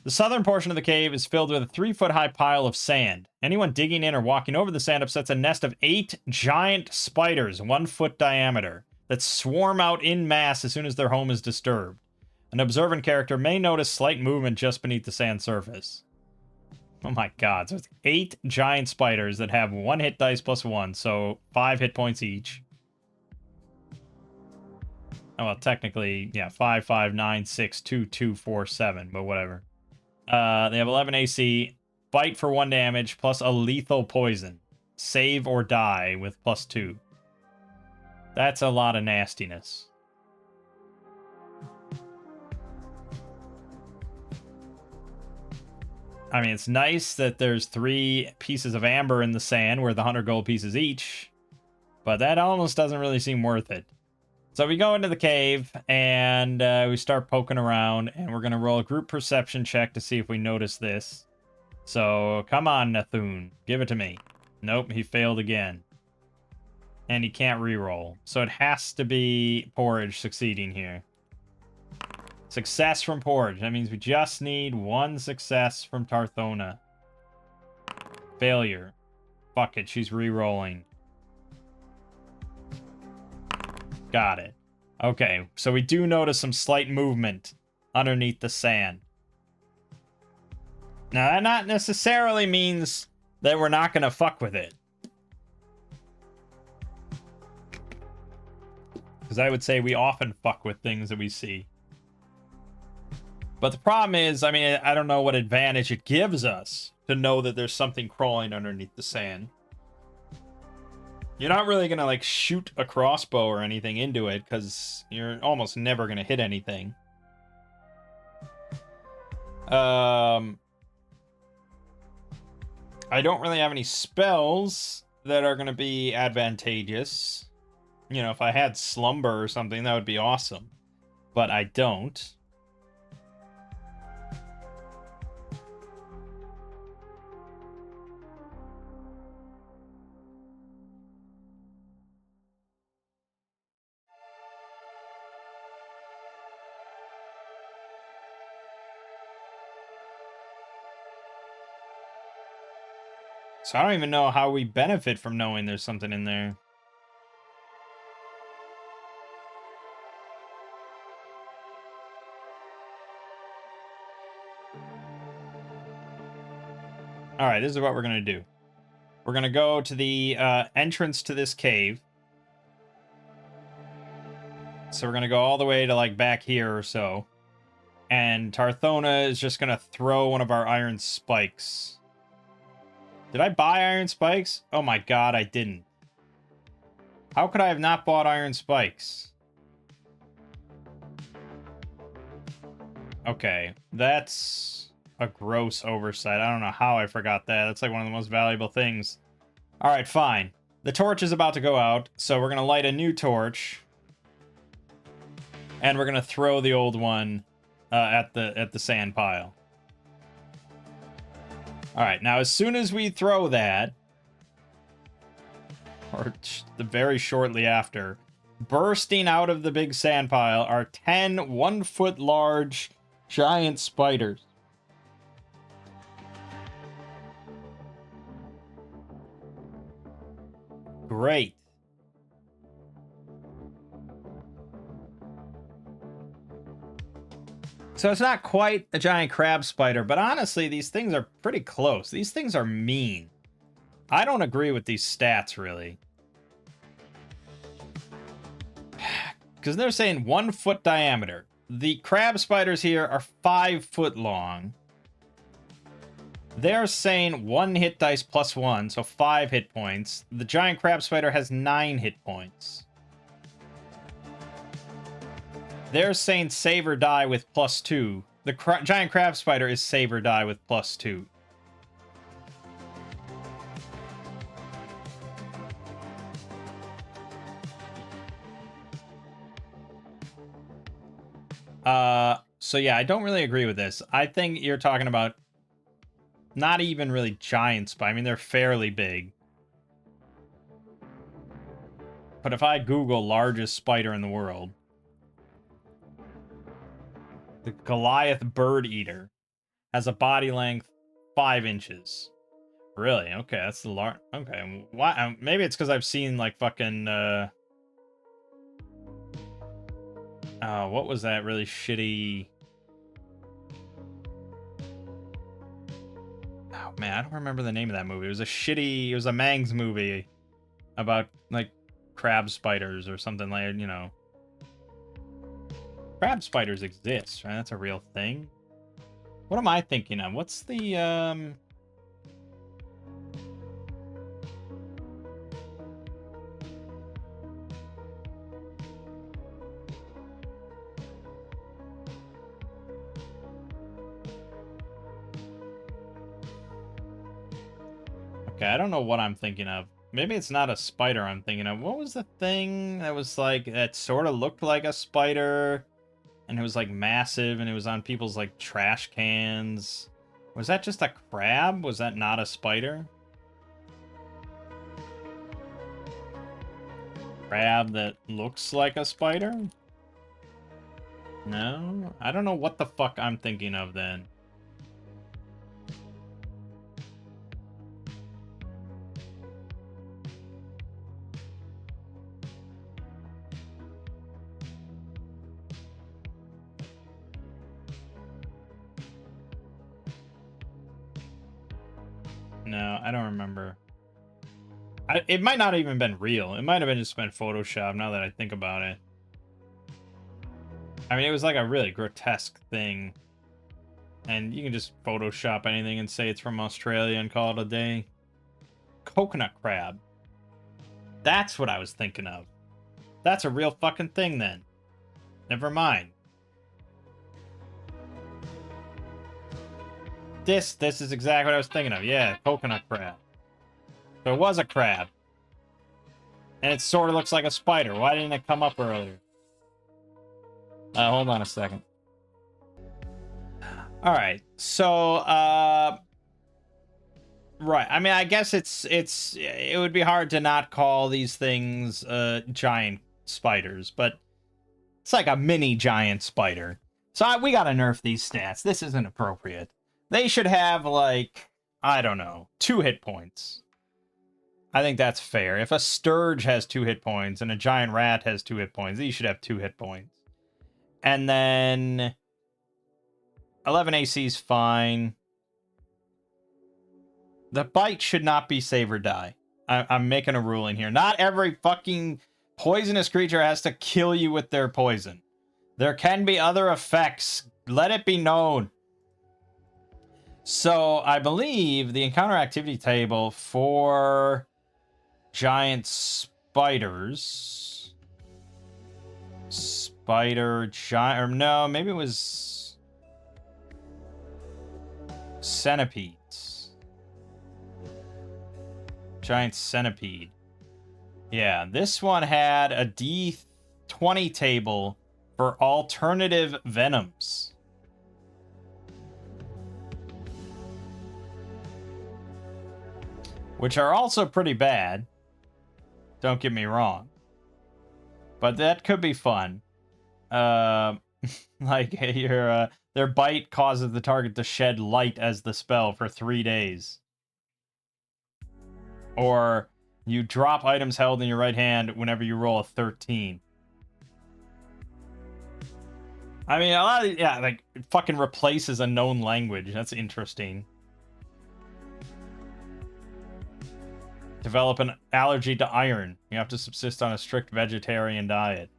The southern portion of the cave is filled with a 3-foot-high pile of sand. Anyone digging in or walking over the sand upsets a nest of 8 giant spiders, 1 foot diameter, that swarm out in mass as soon as their home is disturbed. An observant character may notice slight movement just beneath the sand surface. Oh my god, so it's 8 giant spiders that have 1 hit dice plus 1, so 5 hit points each. Oh, well, technically, yeah, 5, 5, 9, 6, 2, 2, 4, 7, but whatever. They have 11 AC, bite for 1 damage, plus a lethal poison. Save or die with plus 2. That's a lot of nastiness. I mean, it's nice that there's 3 pieces of amber in the sand worth 100 gold pieces each, but that almost doesn't really seem worth it. So we go into the cave, and we start poking around, and we're going to roll a group perception check to see if we notice this. So, come on, Nathun. Give it to me. Nope, he failed again. And he can't re-roll. So it has to be Porridge succeeding here. Success from Porridge. That means we just need 1 success from Tarthona. Failure. Fuck it, she's re-rolling. Got it. Okay, so we do notice some slight movement underneath the sand. Now, that not necessarily means that we're not going to fuck with it. Because I would say we often fuck with things that we see. But the problem is, I mean, I don't know what advantage it gives us to know that there's something crawling underneath the sand. You're not really going to, like, shoot a crossbow or anything into it, because you're almost never going to hit anything. I don't really have any spells that are going to be advantageous. You know, if I had Slumber or something, that would be awesome. But I don't. So I don't even know how we benefit from knowing there's something in there. Alright, this is what we're going to do. We're going to go to the entrance to this cave. So we're going to go all the way to, like, back here or so. And Tarthona is just going to throw one of our iron spikes. Did I buy iron spikes? Oh my god, I didn't. How could I have not bought iron spikes? Okay, that's a gross oversight. I don't know how I forgot that. That's like one of the most valuable things. Alright, fine. The torch is about to go out, so we're going to light a new torch. And we're going to throw the old one at the sand pile. Alright, now as soon as we throw that, or very shortly after, bursting out of the big sand pile are 10 1-foot large giant spiders. great. So it's not quite a giant crab spider, but honestly, these things are pretty close. These things are mean. I don't agree with these stats, really. Because they're saying 1 foot diameter. The crab spiders here are 5 foot long. They're saying 1 hit dice plus 1, so 5 hit points. The giant crab spider has 9 hit points. They're saying save or die with plus 2. The giant crab spider is save or die with plus 2. So yeah, I don't really agree with this. I think you're talking about not even really giant spiders. I mean, they're fairly big. But if I Google largest spider in the world, the Goliath bird eater has a body length 5 inches. Really? Okay, that's the large. Okay, why? Maybe it's because I've seen like fucking. What was that really shitty? Oh man, I don't remember the name of that movie. It was a Mangs movie about like crab spiders or something like, you know. Crab spiders exist, right? That's a real thing. What am I thinking of? What's the Okay, I don't know what I'm thinking of. Maybe it's not a spider I'm thinking of. What was the thing that was like, that sort of looked like a spider, and it was like massive, and it was on people's like trash cans? Was that just a crab? Was that not a spider? Crab that looks like a spider? No? I don't know what the fuck I'm thinking of then. No, I don't remember. It might not have even been real. It might have just been Photoshop now that I think about it. I mean, it was like a really grotesque thing. And you can just Photoshop anything and say it's from Australia and call it a day. Coconut crab. That's what I was thinking of. That's a real fucking thing then. Never mind. This is exactly what I was thinking of. Yeah, coconut crab. So it was a crab. And it sort of looks like a spider. Why didn't it come up earlier? Hold on a second. Alright, so, right, I mean, I guess it would be hard to not call these things, giant spiders, but it's like a mini giant spider. So we gotta nerf these stats. This isn't appropriate. They should have, like, I don't know, 2 hit points. I think that's fair. If a sturge has 2 hit points and a giant rat has 2 hit points, these should have 2 hit points. And then 11 AC is fine. The bite should not be save or die. I'm making a ruling here. Not every fucking poisonous creature has to kill you with their poison. There can be other effects. Let it be known. So I believe the encounter activity table for giant spiders. Spider giant, or no, maybe it was centipedes. Giant centipede. Yeah, this one had a D20 table for alternative venoms. Which are also pretty bad. Don't get me wrong. But that could be fun. Like their bite causes the target to shed light as the spell for 3 days. Or You drop items held in your right hand whenever you roll a 13. I mean, a lot of, yeah, like, it fucking replaces a known language. That's interesting. Develop an allergy to iron. You have to subsist on a strict vegetarian diet.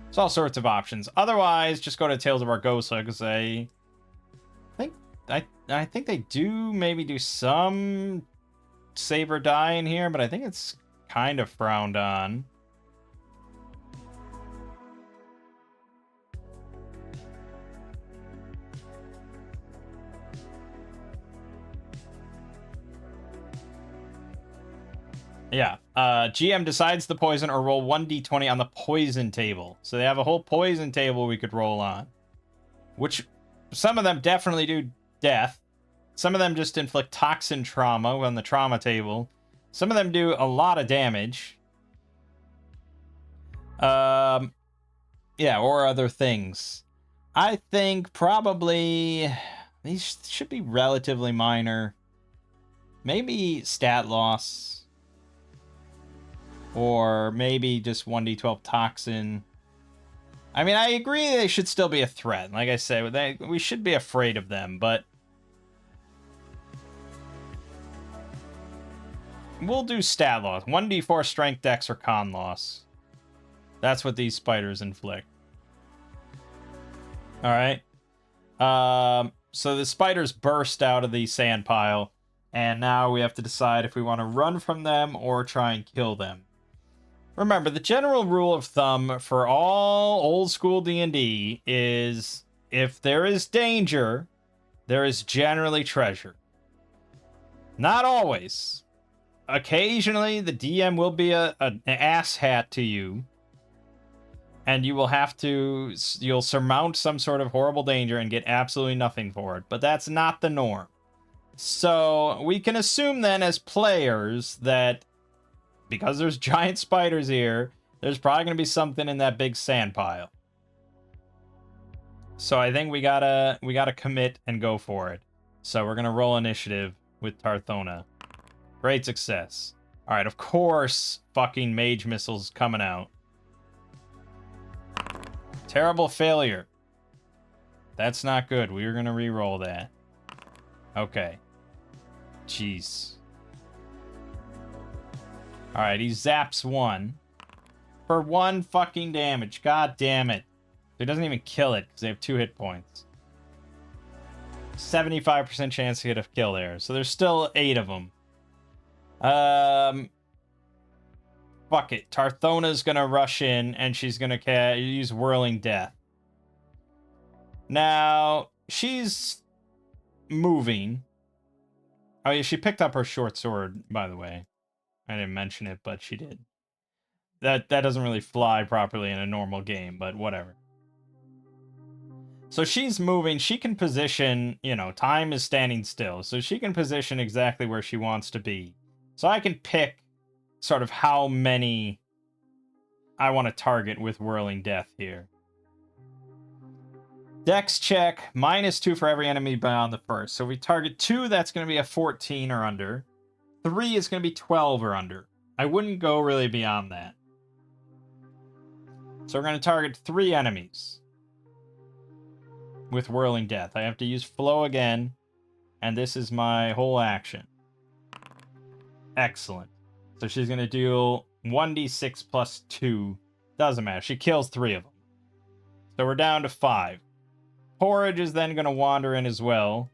There's all sorts of options. Otherwise, just go to Tales of Argosa, because I think they do maybe do some save or die in here, but I think it's kind of frowned on. Yeah. GM decides the poison or roll 1d20 on the poison table. So they have a whole poison table we could roll on. Which, some of them definitely do death. Some of them just inflict toxin trauma on the trauma table. Some of them do a lot of damage. Yeah, or other things. I think probably these should be relatively minor. Maybe stat loss. Or maybe just 1d12 toxin. I mean, I agree they should still be a threat. Like I said, we should be afraid of them, but we'll do stat loss. 1d4 strength, dex, or con loss. That's what these spiders inflict. Alright. So the spiders burst out of the sand pile, and now we have to decide if we want to run from them or try and kill them. Remember, the general rule of thumb for all old school D&D is if there is danger, there is generally treasure. Not always. Occasionally, the DM will be an asshat to you, and you will have to, you'll surmount some sort of horrible danger and get absolutely nothing for it, but that's not the norm. So we can assume then as players that because there's giant spiders here, there's probably going to be something in that big sand pile. So I think we gotta commit and go for it. So we're going to roll initiative with Tarthona. Great success. All right, of course, fucking mage missiles coming out. Terrible failure. That's not good. We were going to re-roll that. Okay. Jeez. Alright, he zaps one. For 1 fucking damage. God damn it. He doesn't even kill it, because they have 2 hit points. 75% chance to get a kill there. So there's still 8 of them. Fuck it. Tarthona's gonna rush in, and she's gonna use Whirling Death. Now, she's moving. Oh yeah, she picked up her short sword, by the way. I didn't mention it, but she did. That doesn't really fly properly in a normal game, but whatever. So she's moving. She can position, you know, time is standing still. So she can position exactly where she wants to be. So I can pick sort of how many I want to target with Whirling Death here. Dex check, -2 for every enemy beyond the first. So if we target 2, that's going to be a 14 or under. 3 is going to be 12 or under. I wouldn't go really beyond that. So we're going to target 3 enemies with Whirling Death. I have to use Flow again, and this is my whole action. Excellent. So she's going to deal 1d6 plus 2. Doesn't matter. She kills 3 of them. So we're down to 5. Porridge is then going to wander in as well.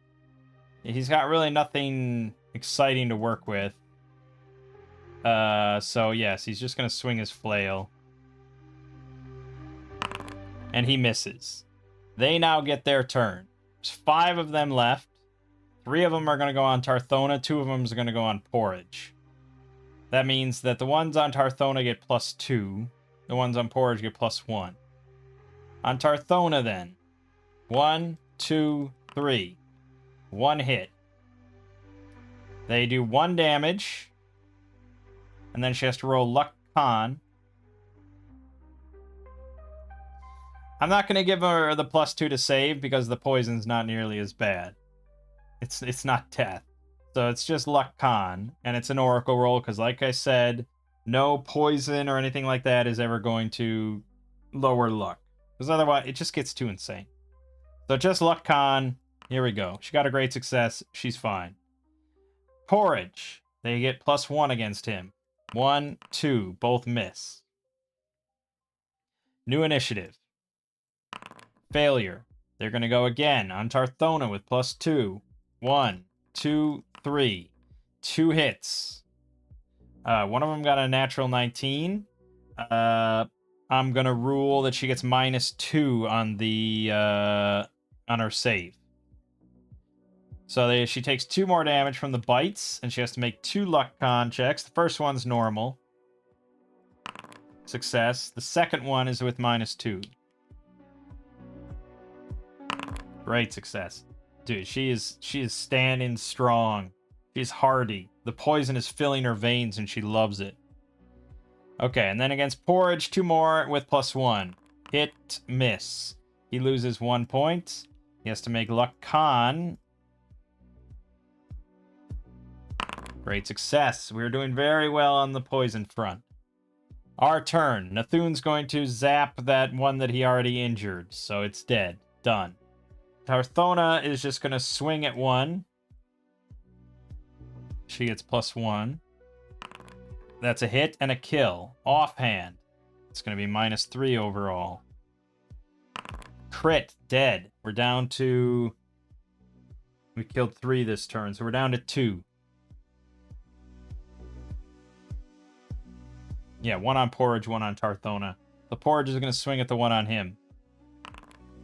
He's got really nothing exciting to work with. So yes, he's just going to swing his flail. And he misses. They now get their turn. There's 5 of them left. 3 of them are going to go on Tarthona. 2 of them are going to go on Porridge. That means that the ones on Tarthona get +2. The ones on Porridge get +1. On Tarthona then. 1, 2, 3. 1 hit. They do 1 damage. And then she has to roll Luck Con. I'm not going to give her the +2 to save because the poison's not nearly as bad. It's not death. So it's just Luck Con, and it's an Oracle roll, because like I said, no poison or anything like that is ever going to lower luck. Because otherwise, it just gets too insane. So just Luck Con, here we go. She got a great success, she's fine. Porridge, they get +1 against him. 1, 2, both miss. New initiative. Failure. They're going to go again on Tarthona with +2. 1, 2, 3. 2 hits. One of them got a natural 19. I'm going to rule that she gets -2 on the on her save. So she takes 2 more damage from the bites, and she has to make 2 Luck Con checks. The first one's normal. Success. The second one is with -2. Great success. Dude, she is standing strong. She's hardy. The poison is filling her veins and she loves it. Okay, and then against Porridge, 2 more with +1. Hit, miss. He loses 1 point. He has to make Luck Con. Great success. We're doing very well on the poison front. Our turn. Nathun's going to zap that one that he already injured, so it's dead. Done. Tarthona is just going to swing at 1. She gets +1. That's a hit and a kill. Offhand. It's going to be -3 overall. Crit. Dead. We're down to... We killed 3 this turn, so we're down to 2. Yeah, 1 on Porridge, 1 on Tarthona. The Porridge is going to swing at the one on him.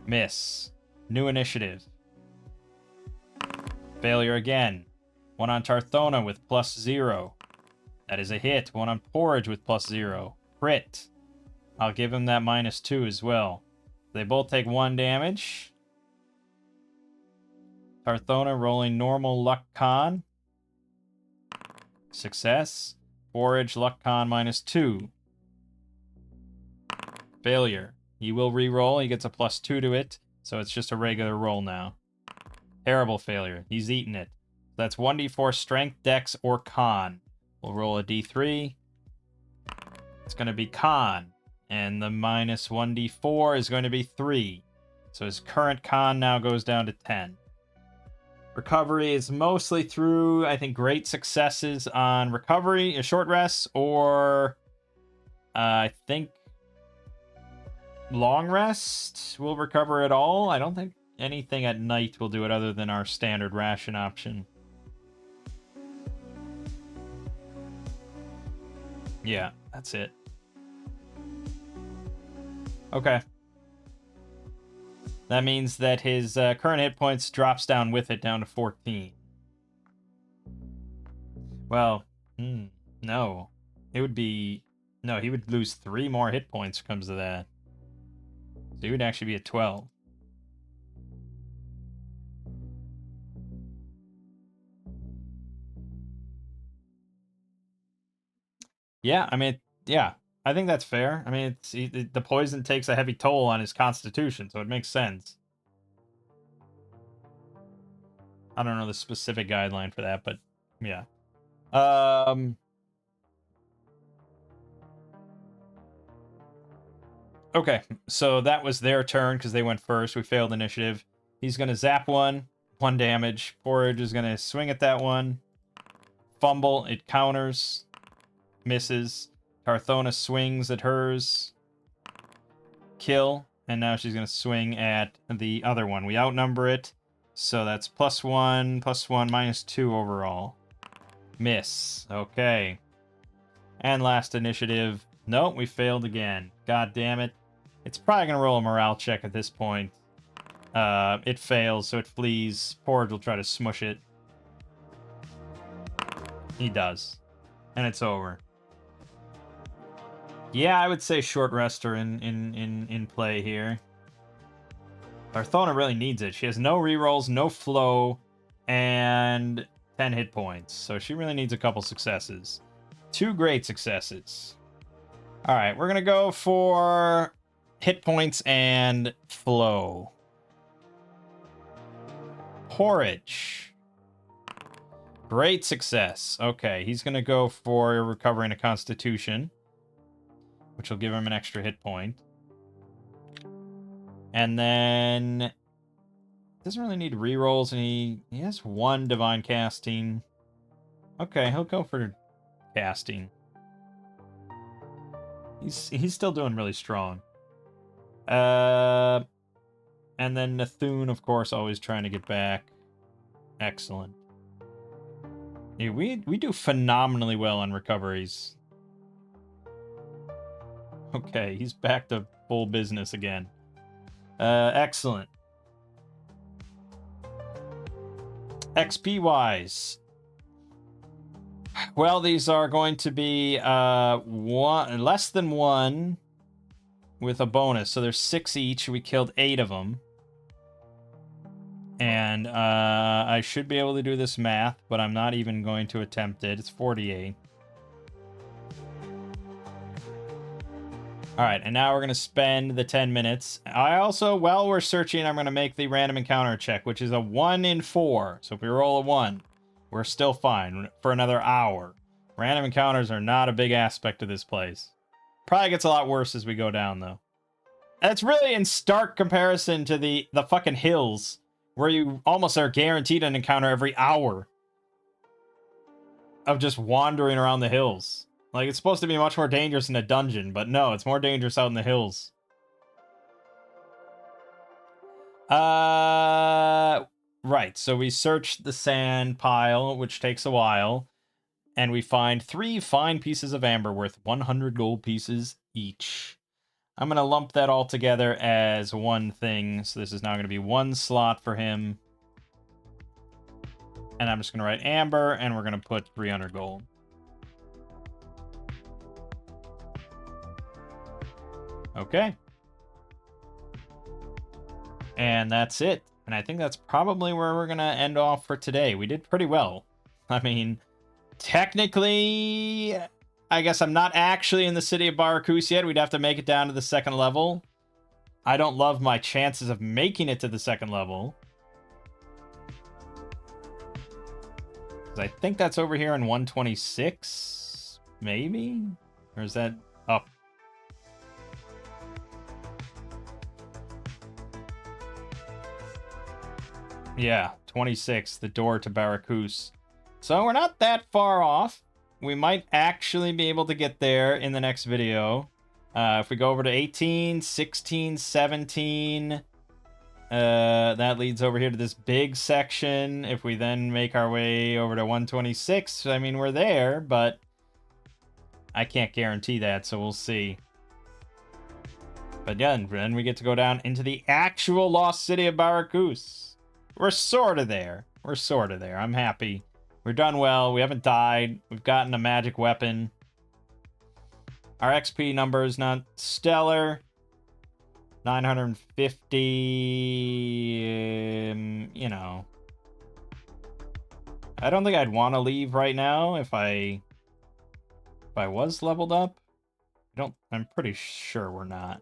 Miss. New initiative. Failure again. 1 on Tarthona with +0. That is a hit. 1 on Porridge with +0. Crit. I'll give him that -2 as well. They both take 1 damage. Tarthona rolling normal Luck Con. Success. Porridge Luck Con -2. Failure. He will re-roll. He gets a +2 to it. So it's just a regular roll now. Terrible failure. He's eating it. That's 1d4 strength, dex, or con. We'll roll a d3. It's going to be con. And the -1d4 is going to be 3. So his current con now goes down to 10. Recovery is mostly through, I think, great successes on recovery, a short rest, or I think long rest will recover it all. I don't think anything at night will do it other than our standard ration option. Yeah, that's it. Okay. That means that his current hit points drops down with it down to 14. Well, no. It would be... No, he would lose 3 more hit points when it comes to that. So he would actually be at 12. Yeah, I mean, yeah. I think that's fair. I mean, the poison takes a heavy toll on his constitution, so it makes sense. I don't know the specific guideline for that, but yeah. Okay, so that was their turn because they went first. We failed initiative. He's going to zap 1 damage. Porridge is going to swing at that one. Fumble, it counters. Misses. Tarthona swings at hers. Kill. And now she's going to swing at the other one. We outnumber it. So that's +1, +1, -2 overall. Miss. Okay. And last initiative. Nope, we failed again. God damn it. It's probably going to roll a morale check at this point. It fails, so it flees. Porridge will try to smush it. He does. And it's over. Yeah, I would say short rest are in play here. Tarthona really needs it. She has no rerolls, no flow, and 10 hit points. So she really needs a couple successes. 2 great successes. Alright, we're going to go for hit points and flow. Porridge. Great success. Okay, he's going to go for recovering a constitution, which will give him an extra hit point. And then doesn't really need rerolls, and he has 1 divine casting. Okay, he'll go for casting. He's still doing really strong. And then Nathun, of course, always trying to get back. Excellent. Yeah, we do phenomenally well on recoveries. Okay, he's back to full business again. Excellent. XP wise, well, these are going to be less than 1 with a bonus, so there's 6 each. We killed 8 of them, and I should be able to do this math, but I'm not even going to attempt it. It's 48. All right, and now we're going to spend the 10 minutes. I also, while we're searching, I'm going to make the random encounter check, which is a 1 in 4. So if we roll a 1, we're still fine for another hour. Random encounters are not a big aspect of this place. Probably gets a lot worse as we go down, though. And it's really in stark comparison to the fucking hills, where you almost are guaranteed an encounter every hour of just wandering around the hills. Like, it's supposed to be much more dangerous in a dungeon, but no, it's more dangerous out in the hills. Right, so we search the sand pile, which takes a while, and we find 3 fine pieces of amber worth 100 gold pieces each. I'm going to lump that all together as one thing, so this is now going to be 1 slot for him. And I'm just going to write amber, and we're going to put 300 gold. Okay. And that's it. And I think that's probably where we're going to end off for today. We did pretty well. I mean, technically, I guess I'm not actually in the city of Barakus yet. We'd have to make it down to the 2nd level. I don't love my chances of making it to the 2nd level. I think that's over here in 126, maybe? Or is that up? Yeah, 26, the door to Barakus. So we're not that far off. We might actually be able to get there in the next video. If we go over to 18, 16, 17, that leads over here to this big section. If we then make our way over to 126, I mean, we're there, but I can't guarantee that, so we'll see. But yeah, then we get to go down into the actual lost city of Barakus. We're sort of there. We're sort of there. I'm happy. We're done well. We haven't died. We've gotten a magic weapon. Our XP number is not stellar. 950, you know. I don't think I'd want to leave right now if I was leveled up. I'm pretty sure we're not.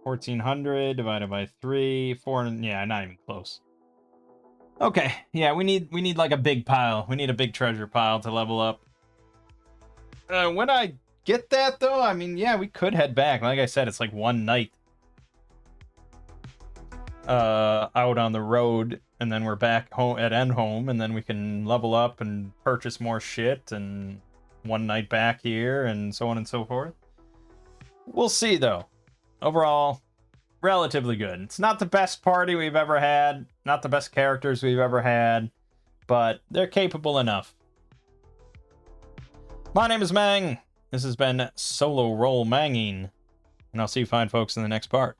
$1,400 divided by 3, 4, yeah, not even close. Okay, yeah, we need like a big pile. We need a big treasure pile to level up. When I get that, though, I mean, yeah, we could head back. Like I said, it's like 1 night out on the road, and then we're back home at end home, and then we can level up and purchase more shit, and 1 night back here, and so on and so forth. We'll see, though. Overall, relatively good. It's not the best party we've ever had, not the best characters we've ever had, but they're capable enough. My name is Mang. This has been Solo Roll Manging, and I'll see you fine folks in the next part.